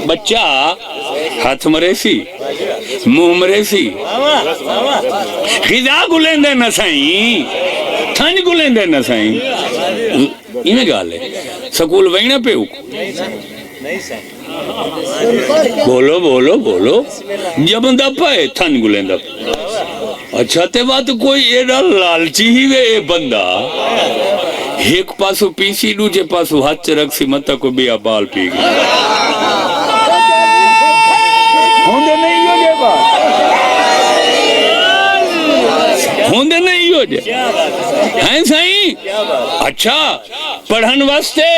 بچہ ہاتھ مرے سی منہ مرے سی خدا گلیندے نہ سائیں تھنج گلیندے نہ سائیں انہیں گالے سکول وہیں نہ پہ بولو بولو بولو جب پائے تھن گلیندہ اچھا تے بات کوئی ایڈا لالچی ہی وے اے بندہ ایک پاسو پیسی دوجے پاسو ہاتھ رکھ سی متا کو بیا بال پی گئی ہوندے نہیں ہو جے بات ہوندے نہیں ہو جے ہیں سائیں اچھا پڑھن واسطے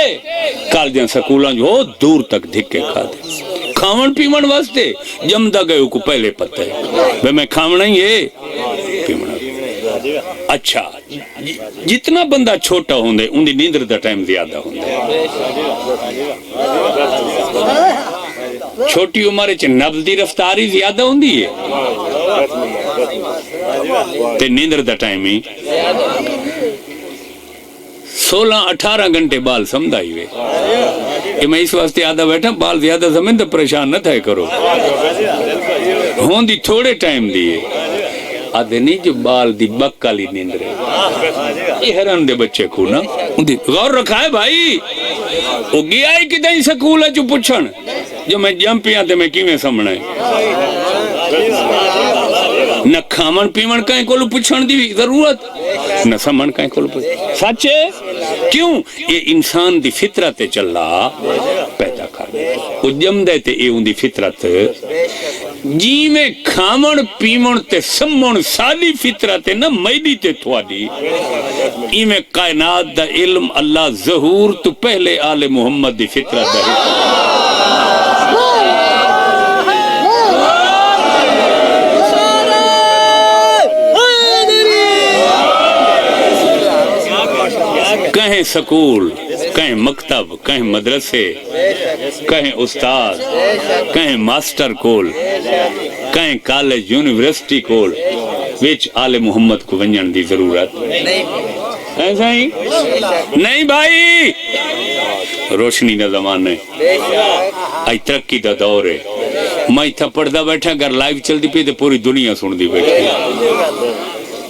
کالجاں سکولاں جو دور تک دھکے کھا دے کھاون پیمن واسطے جمدہ گئے کو پہلے پتہ ہے میں کھاونا ہی ہے پیمنا اچھا جتنا بندہ چھوٹا ہوندے ان دی نیندر دا ٹائم زیادہ ہوندے چھوٹی عمر چ نبض دی رفتاری زیادہ ہوندی ہے تے نیندر دا ٹائم ہی 16-18 گھنٹے بال سمدھائی ہوئے کہ میں اس واسطے آدھا بیٹھا بال زیادہ سمجھ تو پریشان نہ تھے کرو ہون دی تھوڑے ٹائم دیئے آدھے نہیں جو بال دی بکالی نیند رہے یہ حیران دے بچے کو نا غور رکھا ہے بھائی وہ گیا ہی کدھیں سکول ہے جو پچھن جو میں جمپیاں تے میں کی میں سمجھنا ہے نہ کھامن پیمن کہیں کولو پچھن دی ضرورت نہ سمن کہیں کولو پچھن سچے کیوں یہ انسان دی فطرت چلا پیدا کر وہ جم دے تے یہ ان دی فطرت جی میں کھامن پیمن تے سمن سالی فطرت نہ میڈی تے تھوڑی ای میں کائنات دا علم اللہ ظہور تو پہلے آل محمد دی فطرت دا کہیں سکول کہیں مکتب کہیں مدرسے کہیں استاد کہیں ماسٹر کول کہیں کالج یونیورسٹی کول وچ آل محمد کو ونجن دی ضرورت ایسا ہی نہیں بھائی روشنی دا زمانے آئی ترقی دا دور ہے میں تھا پڑھدا بیٹھا اگر لائیو چل دی پی تو پوری دنیا سن دی بیٹھی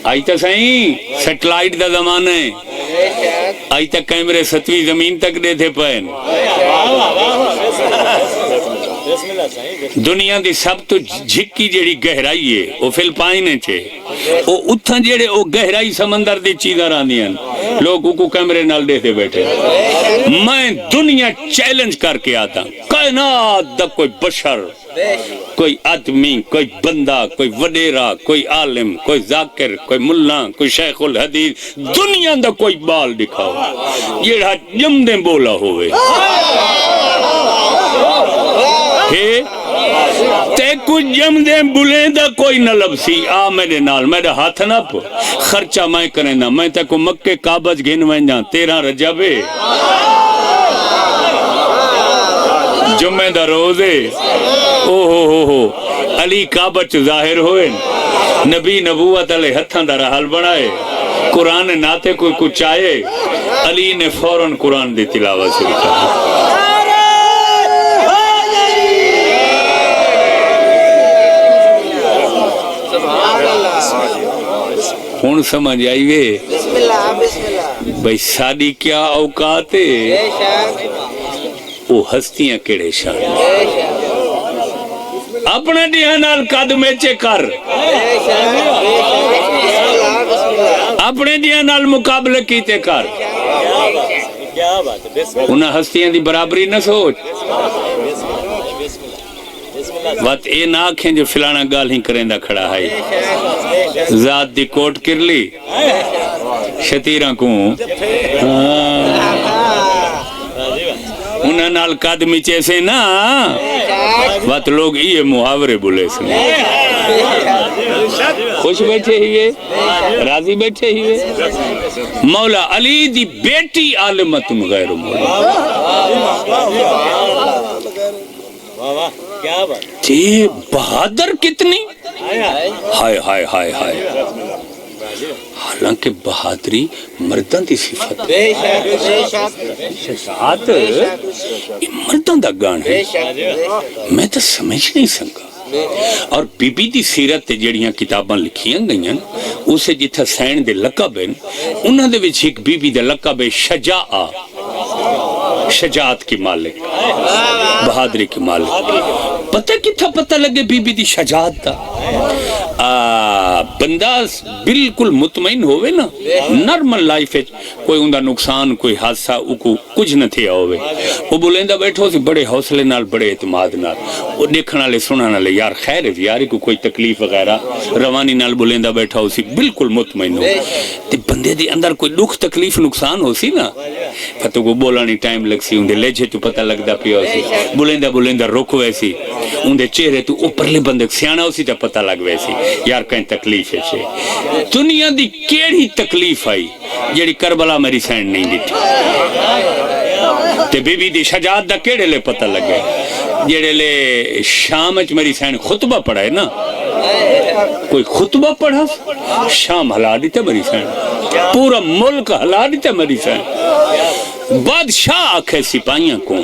آئی تا سائیں سیٹلائٹ دا زمانے آئی تک کیمرے 7ویں زمین تک دے تھے پہن دنیا دی سب تو جھکی جیڑی گہرائی ہے وہ فلپائن چھے وہ اتھا جیڑے وہ گہرائی سمندر دی چیزیں راندی ہیں لوگوں کو کیمرے نال دے تھے بیٹھے میں دنیا چیلنج کر کے آتا کائنات دا کوئی بشر کوئی آدمی کوئی بندہ کوئی وڈیرا کوئی عالم کوئی ذاکر کوئی ملہ کوئی شیخ الحدیث دنیا دا کوئی بال دکھاؤ یہ جم دیں بولا ہوئے تے کچھ جم دیں بلیں دا کوئی نہ لبسی آ میرے نال میرے ہاتھ نہ پو خرچہ میں کریں دا میں تے کو مکہ کعبج گھن وین جاں 13 رجبے جمعہ دا روزے اوہ علی کعبت ظاہر ہوئے نبی نبوت علیہ ہتھاں دا رحل بنائے قرآن ناتے کوئی کچھ آئے علی نے فوراً قرآن دی تلاوت شروع کر دی. ہوں سمجھ آئی وے بھئی ساڑی کیا اوقات ہے، وہ ہستیاں کیڑے شان اپنے دیہاں نال قد میچے کر، اپنے دیہاں نال مقابلے کیتے کر، انہاں ہستیاں دی برابری نہ سوچ. وقت اے نہ آکھیں جو فلانا گال ہی کریں دا کھڑا ہے ذات دی کوٹ کر لی شتیرہ کو انہاں نال قدمی چیسے نا وقت لوگ یہ محاورے بولے سنے. خوش بیٹھے ہی راضی بیٹھے ہی مولا علی دی بیٹی عالمت غیر مولا تے بہادر کتنی ہائے ہائے ہائے ہائے. حالانکہ بہادری مردان دی صفت شجاعت مردان دا گان ہے میں تو سمجھ نہیں سکا. اور بی بی دی سیرت تے جڑیاں کتاباں لکھیاں گئیاں اسے جتھا سین دے لقب ہیں انہاں دے وچ ایک بی بی دے لقب ہے شجاع، شجاعت کی مالک، بہادری کی مالک. پتہ کتھا پتہ لگے بی بی دی شجاعت دا بندہ بالکل مطمئن ہوئے نا نارمل لائف ہے کوئی اندہ نقصان کوئی حادثہ کچھ نہ تھیا ہوئے وہ بولیندہ بیٹھو سی بڑے حوصلے نال بڑے اعتماد نال وہ دیکھنا لے سنانا لے یار خیر ہے یاری کو کوئی تکلیف وغیرہ روانی نال بولیندہ بیٹھا ہو سی بالکل مطمئن ہو تے بندے دی اندر کوئی دکھ تکلیف نقصان ہو سی نا پتہ کو بولانی ٹائم لگ سی اندے لیجھے تو پتہ لگ دا پیا ہو سی بولیندہ رک ویسی اندے چہرے تو اوپرلے بندے سیانا ہو سی تا پتہ لگ ویسی یار کہیں تکلیف ہے چھے دنیا دی کیڑی تکلیف آئی جیڑی کربلا میری سینڈ نہیں دیتی تے بی بی دی شجاعت دا کیڑے لے پتہ لگے جیڑے لے شام اچ میری سینڈ خطبہ پڑھا ہے نا کوئی خطبہ پڑھا شام ہلا دیتے میری سینڈ پورا ملک ہلا دیتے میری سینڈ بادشاہ آکھے سپاہیاں کو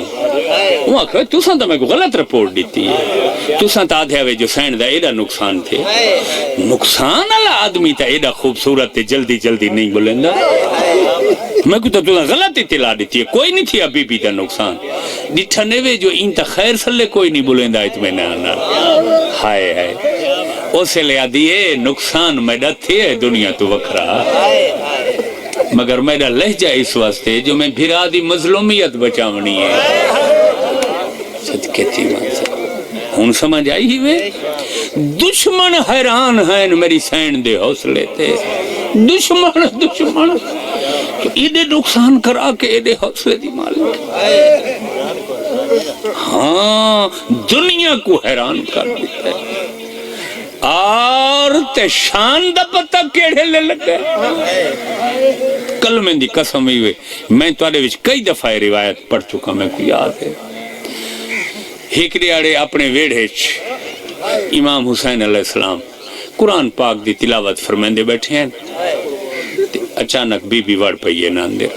وہ آکھے تُساں تا میں کو غلط رپورٹ دیتی ہے تُساں تا آدھے ہوئے جو سینڈ دا ایڈا نقصان تھے نقصان اللہ آدمی تا ایڈا خوبصورت تھے جلدی جلدی نہیں بولندہ میں کو تا تُساں غلط اطلاع دیتی ہے کوئی نہیں تھی ابھی بھی تا نقصان ڈٹھنے وے جو ان تا خیر سلے کوئی نہیں بولندہ اتمنان ہائے ہائے اسے لیا دیئے نقصان میڈا تھے دنیا تو وکھرا مگر میرا لہجہ اس واسطے جو میں بھرا دی مظلومیت بچاونی ہے صدقے تھی مانسا ہون سمجھ آئی ہی وے دشمن حیران ہیں میری سین دے حوصلے تھے دشمن تو ایدے نقصان کرا کے ایدے حوصلے دی مالک ہاں دنیا کو حیران کر دیتا ہے اور تے شان دا پتہ کیڑے لے لگے کلمیں دی قسم ہی ہوئے میں توڑے وچ کئی دفعہ روایت پڑھ چکا میں کو یاد ہے ہیکڑے آڑے اپنے ویڑھےچ امام حسین علیہ السلام قرآن پاک دی تلاوت فرمیندے بیٹھے ہیں اچانک بی بی وڑ پئیے ناندر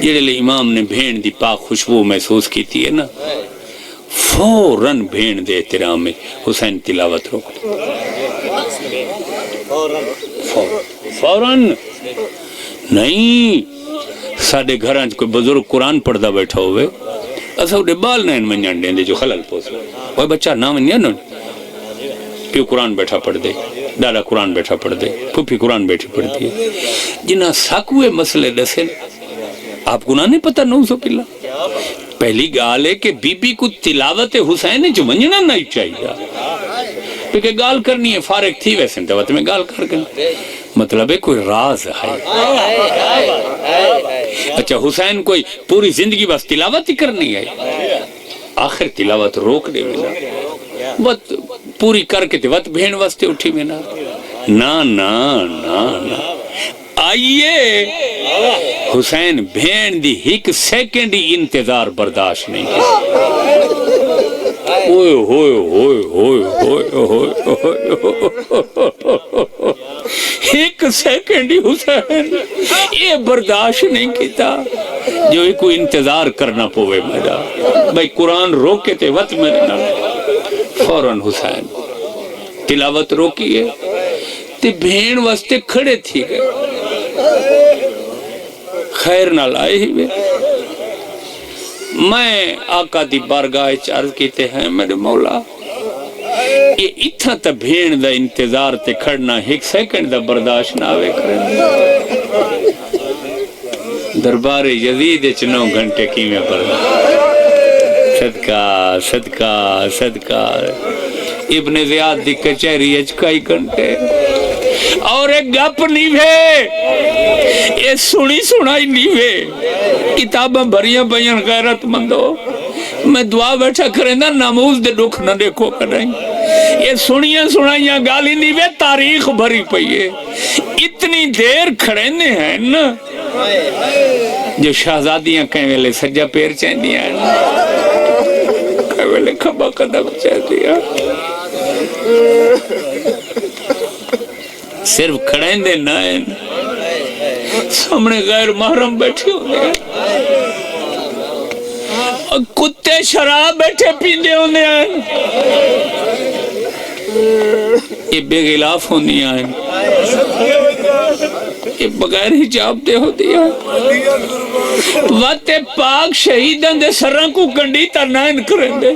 جیڑے لے امام نے بھین دی پاک خوشبو محسوس کی تھی ہے نا فوراً بھین دے احترام میں حسین تلاوت روک فوراً نہیں ساڑھے گھران کوئی بزرگ قرآن پڑھدا بیٹھا ہوئے اسا اُڑے بال نین منجان دیں دے جو خلل پوسا وہ بچہ نہ منجان پیو قرآن بیٹھا پڑھ دے دادا قرآن بیٹھا پڑھ دے پھوپھی قرآن بیٹھی پڑھ دے جنہاں ساکوے مسئلے دسیں آپ کو نہ پتہ نو سو کلا پہلی گال ہے کہ بی بی کو تلاوت حسین جو منجنا نہیں چاہیے کیونکہ گال کرنی ہے فارغ تھی ویسے تو میں گال کر گئی مطلب ہے کوئی راز ہے اچھا حسین کوئی پوری زندگی بس تلاوت ہی کرنی ہے آخر تلاوت روک دے ملا وقت پوری کر کے وقت بھین واسطے اٹھی میں نا آئیے حسین بھین دی ایک سیکنڈی انتظار برداشت نہیں اوئے ہوئے ہوئے ہوئے ہوئے ہوئے ایک سیکنڈ ہی حسین یہ برداشت نہیں کیتا جو ایک انتظار کرنا پوے میرا بھائی قرآن روکے تے وقت میرے نال فوراً حسین تلاوت روکیے تے بھین واسطے کھڑے تھی گئے خیر نال آئے ہی وے میں آقا دی بارگاہ عرض کیتے ہیں میرے مولا یہ اتنا تا بھین دا انتظار تے کھڑنا ایک سیکنڈ دا برداشت نہ آوے کریں دربار یزید 9 گھنٹے کیویں برداشت صدقہ صدقہ صدقہ ابن زیاد دی کچہری کئی گھنٹے اور ایک گپ نیوے یہ سنی سنائی نیوے کتاباں بھریاں بیان غیرت مندو میں دعا بیٹھا کریں نا ناموز دے دکھ نہ دیکھو کریں یہ سنیاں سنائیاں گالی نیوے تاریخ بھری پئیے اتنی دیر کھڑینے ہیں نا جو شہزادیاں کہیں ویلے سجا پیر چاہیں دیا کہیں ویلے کھبا قدم چاہیں دیا صرف کھڑیں دے نائن سامنے غیر محرم بیٹھے ہونے ہیں اور کتے شراب بیٹھے پیندے ہونے ہیں یہ بے غلاف ہونی ہیں یہ بغیر حجاب دے ہو دیا وقت پاک شہیدان دے سران کو گنڈی تا نائن کریں دے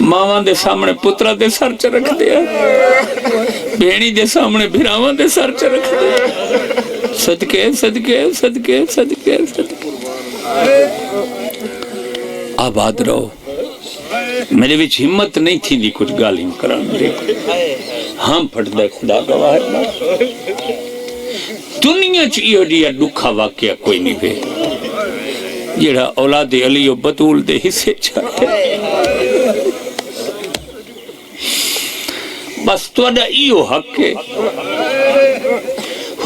ماں دے سامنے پترہ دے سر چ رکھ دیا بھینی دے سامنے بھراواں دے سر چ رکھ دیا صدقے صدقے صدقے صدقے صدقے آباد رہو میرے وچ ہمت نہیں تھی دی کچھ گالیں کران دے ہم پھٹ دے خدا گواہ دنیا چیئے دیا دکھا واقعہ کوئی نہیں بے جیڑا اولاد علی و بطول دے حصے چاہتے بس تو اڈا ایو حق ہے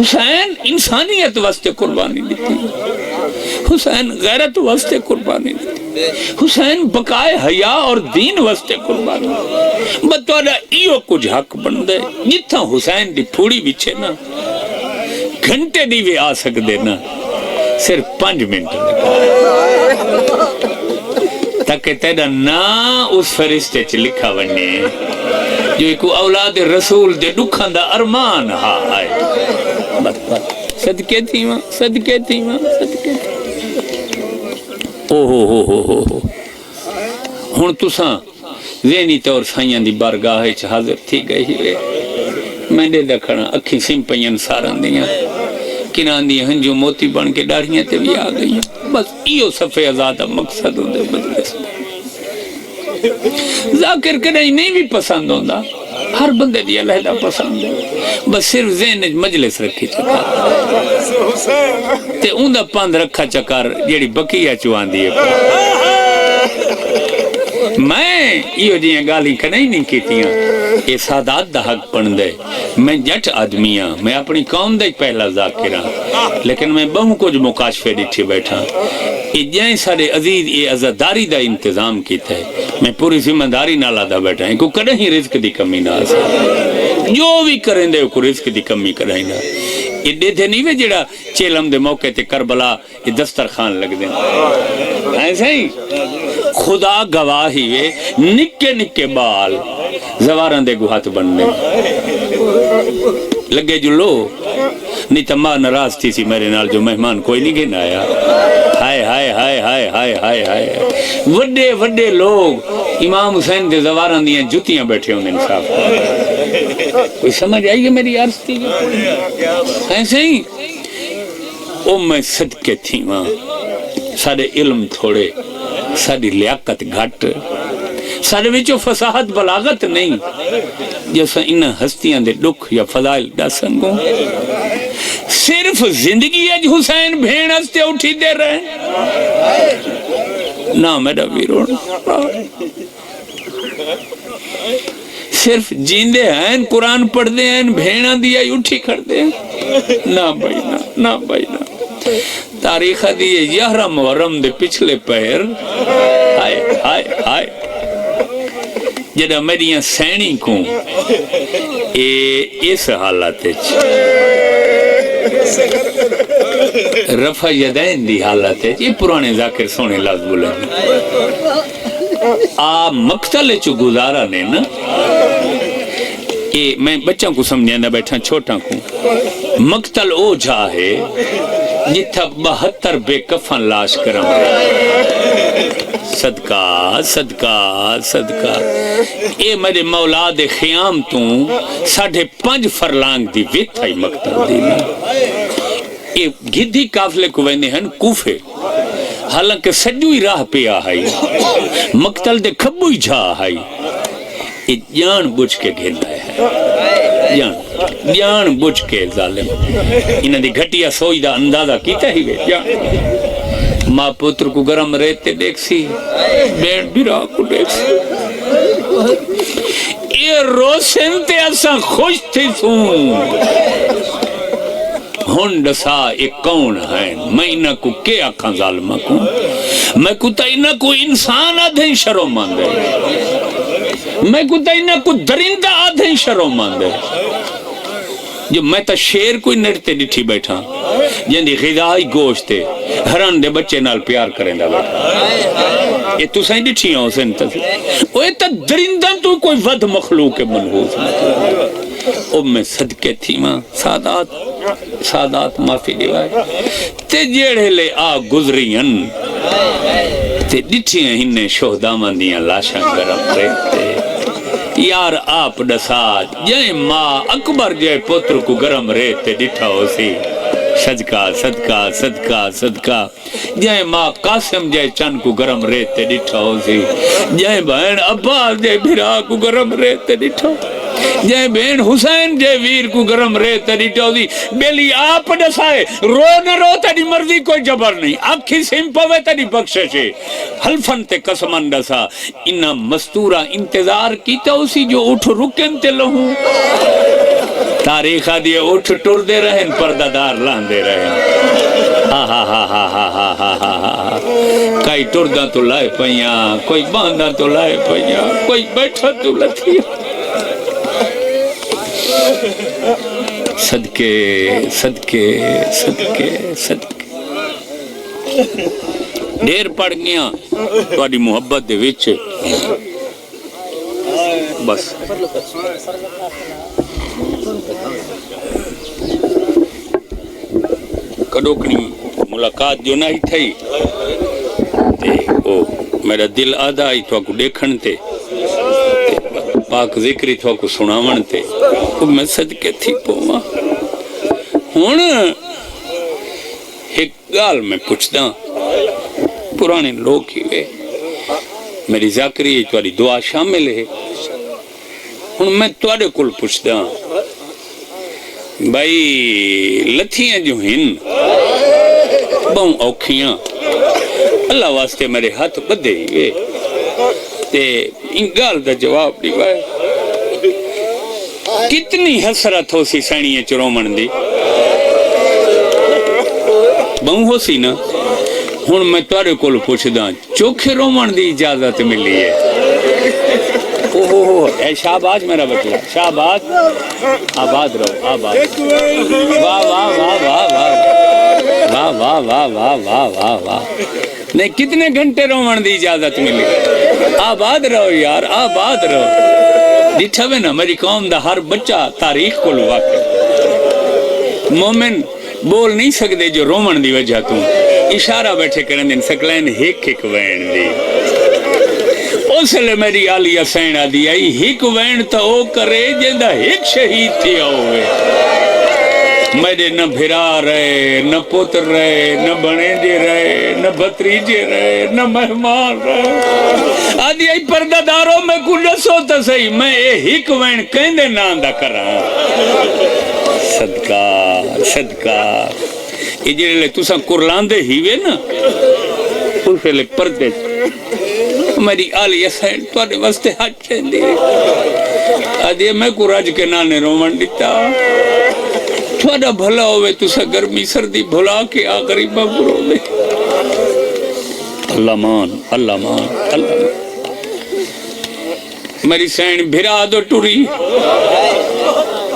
حسین انسانیت واسطے قربانی دیتی حسین غیرت واسطے قربانی دیتی حسین بقائے حیاء اور دین واسطے قربانی بس تو اڈا ایو کچھ حق بندے جتنا حسین دی پھوڑی بچے نا گھنٹے دی بھی آ سکتے نا صرف 5 منٹ تاکہ تیرا نا اس فرشتے چ لکھا بننے جو ایک اولاد رسول دے دکھاں دا ارمان ہاں آئے صدقے تھی ماں صدقے تھی ماں صدقے تھی اوہ ہن تساں ذہنی طور سائیاں دی بارگاہ وچ حاضر تھی گئی ہوئے میں دے دکھنا اکھی سمپیاں سارن دیاں کنان دی ہنجو موتی بن کے ڈاڑیاں تے بھی آ گئی بس ایو صفحے آزادہ مقصد ہوندے مجلس ذاکر کریں نہیں بھی پسند ہوندہ ہر بندے دی علیحدہ پسند ہے بس صرف ذہن مجلس رکھی چکار تے اوندہ پاند رکھا چکار جیڑی بقیہ چوان دیئے میں یہ جیاں گالی کنائی نہیں کیتیاں یہ سادات دا حق پڑھندے میں جٹ آدمیاں میں اپنی قوم دے پہلا ذاکرہ لیکن میں بہوں کچھ مکاشفے ڈٹھے بیٹھا یہ جائیں سارے عزیز یہ عزاداری دا انتظام کیتا ہے میں پوری ذمہ داری نہ لادا بیٹھا ہے کو کدے ہی رزق دی کمی نہ آسا جو بھی کریں دے کو رزق دی کمی کرائیں گا یہ دے تھے نہیں وے جڑا چیلم دے موقع تے کربلا یہ دسترخوان لگ دیں ایسا ہی خدا گواہی وے نکے نکے بال زواران دے گوہات بننے لگے جو لو نہیں تمہا نراز تھی سی میرے نال جو مہمان کوئی نہیں گھن آیا ہائے ہائے ہائے ہائے ہائے ہائے ہائے وڈے وڈے لوگ امام حسین دے زواران دیاں جتیاں بیٹھے ہوں انصاف کوئی سمجھ آئی گے میری عرض تھی ایسے ہی او میں صدقے تھی ماں سارے علم تھوڑے ساری لیاقت گھٹ سارے وچو فصاحت بلاغت نہیں جیسا انہا ہستیاں دے دکھ یا فضائل دا سنگوں صرف زندگی اج حسین بھین ہستے اٹھی دے رہے نا میرا ویرون صرف جیندے ہیں قرآن پڑھ دے ہیں بھینا دیا اٹھی کر دے نا بھائی نا بھائی نا تاریخ دیئے 11 محرم دے پچھلے پہر ہائے ہائے ہائے جڑا میریاں سینی کو اس حالت رفع یدین دی حالت ہے، یہ پرانے ذاکر سونے لفظ بولے آ مقتل چو گزارا نے نا، یہ میں بچوں کو سمجھانا بیٹھا چھوٹا کو مقتل او جا ہے جتھا 72 بے کفن لاش کرم رہے، صدقہ صدقہ صدقہ اے میرے مولا دے خیام تو 5.5 فرلانگ دی ویت آئی مقتل دی نا، اے گدھی کافلے کو ویندے ہیں کوفے، حالانکہ سجوی راہ پہ آئی مقتل دے کھبوئی جا آئی، یہ جان بجھ کے گھندا ہے، جان بجھ کے ظالم انہاں دی گھٹیا سوئی دا اندازہ کیتا ہی وے جان ماں پتر کو گرم رہتے دیکھ سی، بین بیرا کو دیکھ سی، یہ روشن تے اساں خوش تھی سوں ہون ڈسا ایک کون ہے، میں انہاں کو کیا آکھاں ظالمہ کو، میں کتا انہاں کو انسان آدھیں شروع ماندے، میں کتا انہاں کو درندہ آدھیں شروع ماندے، جو میں تا شیر کوئی نرتے ڈٹھی بیٹھا جن دی غذائی گوشتے ہران دے بچے نال پیار کریں دا بیٹھا، یہ تو سائیں ڈٹھی ہوں سن وہ تا درندہ تو کوئی ود مخلوق منحوس او میں صدقے تھی ماں سادات معافی دیوائے تے جیڑے لے آ گزرین تے ڈٹھیاں ہننے شہدامن دیاں لاشاں گرم رہتے، یار آپ ڈسات جائیں ماں اکبر جائے پتر کو گرم رہتے ڈٹھا ہو سی، صدقہ صدقہ صدقہ صدقہ جائیں ماں قاسم جائے چند کو گرم رہتے ڈٹھا ہو سی، جائیں بہن عباس جائے بھرا کو گرم رہتے ڈٹھا ہو، جائیں بہن حسین جائے ویر کو گرم رہتے ڈٹھا ہو سی، بیلی آپ ڈسائے رو نہ رو تیری مرضی کوئی جبر نہیں، آکھی سیم پوے تیری بخشش ہے، حلفن تے قسمن ڈسا انہا مستورہ انتظار کیتا اسی جو اٹھ رکن تے لہوں تاریخہ دیئے اٹھ ٹر دے رہن پردہ دار لان دے رہن، ہا ہا ہا ہا ہا ہا ہا ہا ہا کئی ٹردہ تو لائے پہیاں، کوئی باندہ تو لائے پہیاں، کوئی بیٹھا تو لتھیا، صدقے صدقے صدقے صدقے دیر پڑ گیا تھوڑی محبت دے وچ بس کڈوکنی ملاقات جو نہ ہی تھی تے او میرا دل آدھا آئی تو کو دیکھن تے پاک ذکری تو کو سناون تے میں صدقے تھی پوما ہون ایک گال میں پوچھدا پرانے لوگ ہی وے میری ذاکری تاری دعا شامل ہے، ہون میں تواڈے کول پوچھدا بھائی لتھیاں جو ہن بہوں اوکھیاں اللہ واسطے میرے ہاتھ بدے ہی وے تے ان گال دا جواب دیوائے کتنی حسرت ہو سی سینیے چرومن دی بہوں ہو سی نا، ہون میں تارے کول پوچھدا چوکھے رومن دی اجازت ملی ہے، اوہ اے شہباز میرا بچہ شہباز آباد رہو آباد، واہ واہ واہ واہ واہ واہ واہ واہ واہ واہ واہ نہیں کتنے گھنٹے رومن دی اجازت ملی، آباد رہو یار آباد رہو، دیٹھا وے نا میری قوم دا ہر بچہ تاریخ کو واقع مومن بول نہیں سکتے جو رومن دی وجہ تو اشارہ بیٹھے کرن دن سکلین ہک ہک وین دی، اس لئے میری آلیہ سینہ دی آئی ہک وین تا او کرے جندہ ہک شہید تھی ہوئے، میرے نہ بھرا رہے نہ پتر رہے نہ بنیجے رہے نہ بھتریجے رہے نہ مہمان رہے، آدھی آئی پردہ داروں میں کو نسو تا سہی میں اے ہک وین کہندے ناندہ کر رہا صدقہ صدقہ یہ جلے لے تو ساں کرلاندے ہی وے نا اس لئے پردے میری آلیہ سین تو آنے واسطے ہاتھ چین دی آدھی میں کو راج کے نانے رومن دیتا تھوڑا بھلا ہوئے تو سا گرمی سردی بھلا کے آخری بابر ہوئے، اللہ مان اللہ مان اللہ مان میری سین بھرا دو ٹوری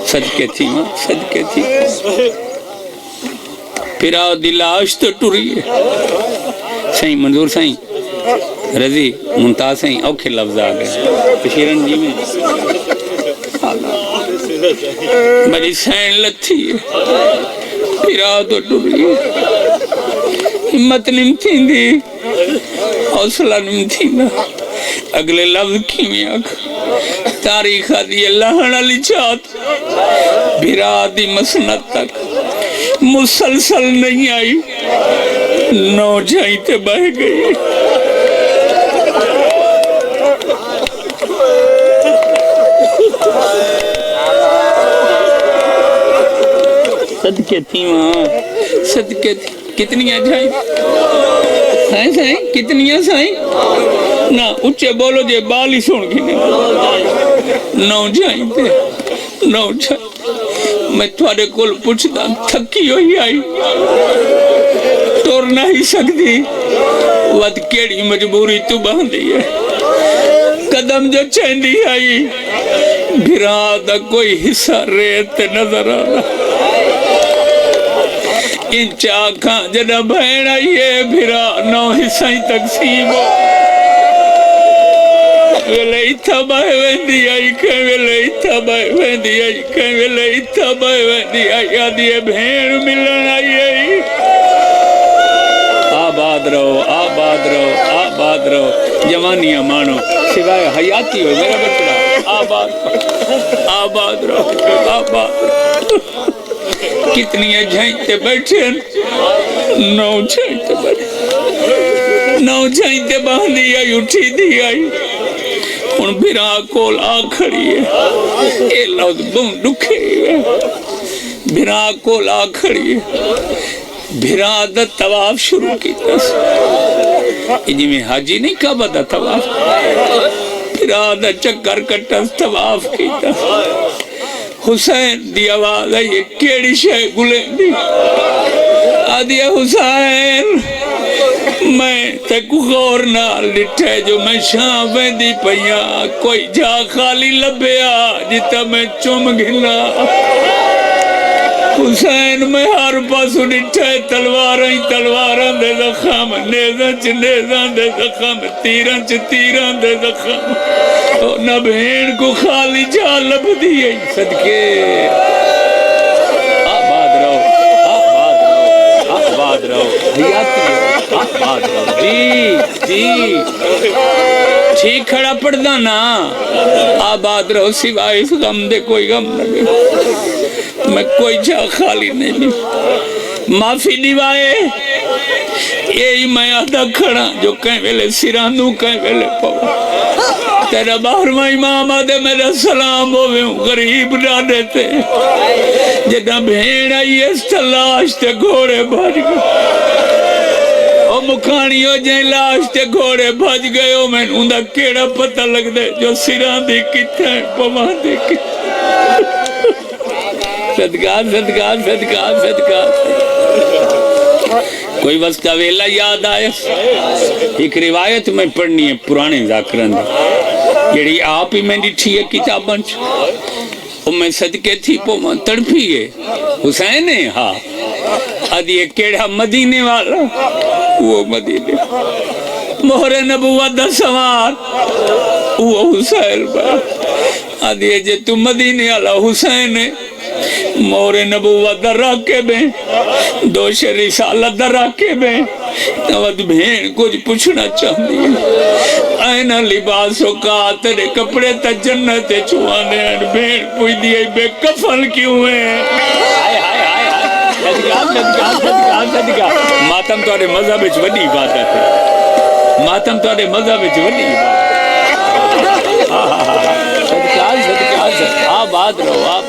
صدقے تھی ماں صدقے تھی بھرا دی لاش تو ٹوری سائیں منظور سائیں رضی ممتاز سائیں اوکھے لفظ آ گئے کشیرن جی میں میری سین لتھی بھرا دو ٹوری ہمت نم تھی دی حوصلہ نم تھی نا اگلے لفظ کی میں آکھ تاریخ دی اللہ علی چاہت بھرا دی مسنت تک مسلسل نہیں آئی نو جائیں تے بہ گئی صدقے تھی وہاں صدقے تھی کتنیاں جائیں سائیں سائیں کتنیاں سائیں نا اچھے بولو جے بالی سن کی نو جائیں تے نو جائیں میں تھوڑے کول پوچھتا تھکی ہوئی آئی ٹور نہیں سکتی ود کیڑی مجبوری تو باندھی ہے قدم جو چیندی آئی بھرا دا کوئی حصہ ریت نظر آنا ان چاکاں جنہ بہن آئی ہے بھرا نو حصہ تقسیم ہو ویلے ایتھا بائے ویندی آئی کہیں ویلے ایتھا بائے ویندی آئی کہیں ویلے ایتھا بائے ویندی آئی آدھی بھین ملن آئی ہے آباد رہو آباد رہو آباد رہو جوانیاں مانو سوائے حیاتی ہو میرا بچڑا آباد رہو آباد رہو کتنی جھائنتے بیٹھے نو جھائنتے بیٹھے نو جھائنتے باندھی آئی اٹھی دی آئی ان بھرا کول آ کھڑی ہے اے لوگ بون دکھے ہے بھرا کول آ کھڑی ہے بھرا دا طواف شروع کی تس جی میں حاجی نہیں کعبہ دا طواف بھرا دا چکر کٹس طواف کی تس حسین دی آواز ہے یہ کیڑی شے گلیں دی آدھیا حسین میں تک غور نہ لٹھے جو میں شام ویندی پہیاں کوئی جا خالی لبیا جتا میں چم گھنا حسین میں ہر پاسو لٹھے تلواراں دے زخم نیزاں دے زخم تیراں دے زخم نہ بھین کو خالی جا لب دیئے صدقے آباد رہو آباد رہو حیاتی آباد رہو جی ٹھیک کھڑا پڑھدا نا آباد رہو سوائے اس غم دے کوئی غم نہ دے میں کوئی جا خالی نہیں لی معافی دیوائے یہی میں آدھا کھڑا جو کہیں ویلے سرانو کہیں ویلے پاؤ تیرا باہرواں امام آدھے میرا سلام ہوئے ہوں غریب نہ دیتے جدہ بھین آئی اس تلاش تے گھوڑے بھج گئے او مکھانی ہو جائیں لاش تے گھوڑے بھج گئے ہو میں اندھا کیڑا پتہ لگ دے جو سران دی کتے ہیں پما دی کتے صدقہ کوئی وقت ویلا یاد آئے ایک روایت میں پڑھنی ہے پرانے ذاکران جڑی آپ ہی میں ڈٹھی ہے کتاباں او میں صدقے تھی پو میں تڑپی ہے حسین ہے ہاں آدھی ایک کیڑا مدینے والا وہ مدینے مہر نبوت دا سوار وہ حسین با آدھی ہے جے تو مدینے والا حسین ہے مور نبوت در راکبیں دوش رسالت در راکبیں نوت بھین کچھ پوچھنا چاہتی ہے اینا لباسوں کا تیرے کپڑے تا جنت چوانے ہیں بھین پوچھ دیئے بے کفن کیوں ہیں ماتم توڑے مذہب اچھ وڈی عبادت ہے ماتم توڑے مذہب اچھ وڈی عبادت آباد رہو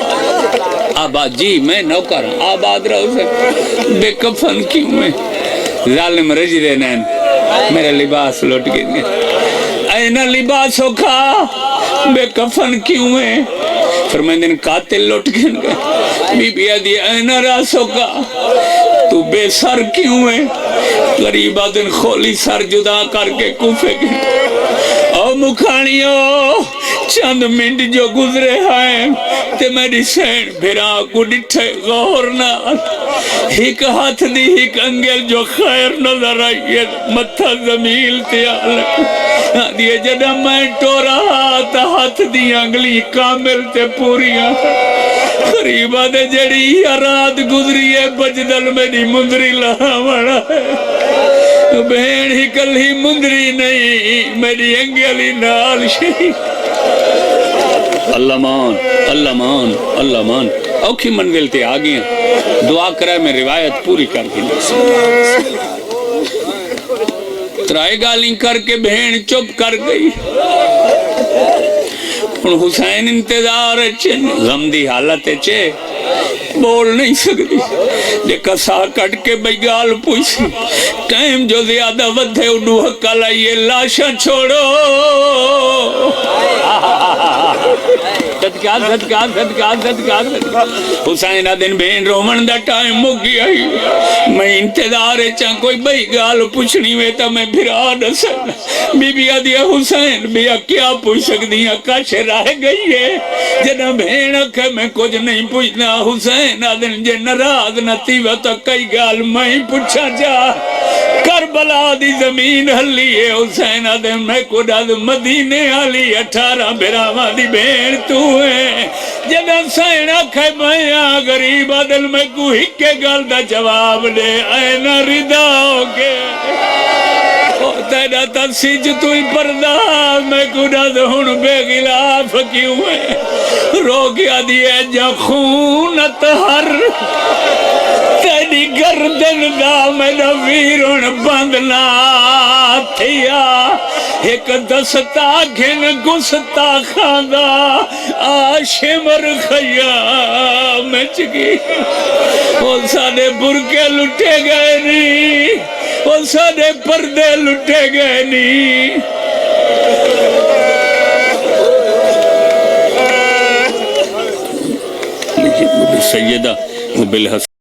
آباد جی میں نوکر ہوں آباد رہو سے بے کفن کیوں میں ظالم رجرے نین میرا لباس لوٹ گئے اینا لباسوں کا بے کفن کیوں میں فرمائندن قاتل لوٹ گئے بی بی آدھی اینا راسوں کا تو بے سر کیوں ہے غریب آدن کھولی سر جدا کر کے کوفے گئے او مکھانیوں چند منٹ جو گزرے ہیں تے میری سین بھرا کو ڈٹھے غور نال ایک ہاتھ دی ایک انگل جو خیر نظر آئیے متھا زمیل تے آلک دیئے جدہ میں ٹورا تا ہاتھ دی انگلی کامل تے پوریاں قریبہ دے جڑی رات گزری ہے بجدل میری مندری لہا وڑا ہے بہن ہی کل ہی مندری نہیں میری انگلی نال شہید اللہ مان اللہ مان اللہ مان اوکھی منزل تے آگیا دعا کرے میں روایت پوری کر دی ترائے گالیں کر کے بہن چپ کر گئی ان حسین انتظار چن غم دی حالت چے بول نہیں سکتی دیکھا سا کٹ کے بیگال پوچھی قائم جو زیادہ ودھے اڈو حقا لائیے لاشا چھوڑو حسین دن بین رومن دا ٹائم مک گیا ہی میں انتظار چاہ کوئی بھئی گال پوچھنی میں تا میں بھرا نسل بی بی آدیا حسین بیا کیا پوچھ سکتی ہیں کاش رہ گئی ہے جنہ بھین اکھے میں کچھ نہیں پوچھنا حسین آدن جے نراز نہ تیوہ تا کئی گال میں پوچھا جا کربلا دی زمین ہلی ہے حسین آدم میں کو ڈاد مدینے آلی 18 براما دی بین تو ہے جب حسین آکھے میں غریب آدل میں کو ہکے گل دا جواب دے اینا ردا ہو کے تیرا تسیج تو ہی پردہ میں کو ڈاد ہون بے غلاف کیوں ہے رو گیا دیئے جا خونت ہر تیری گردن دا میرا ویرون بندنا تھیا ایک دستا گھن گستا خاندہ آشمر خیام چکی وہ سارے برکے لٹے گئے نہیں وہ سارے پردے لٹے گئے نہیں سیدہ بالحسن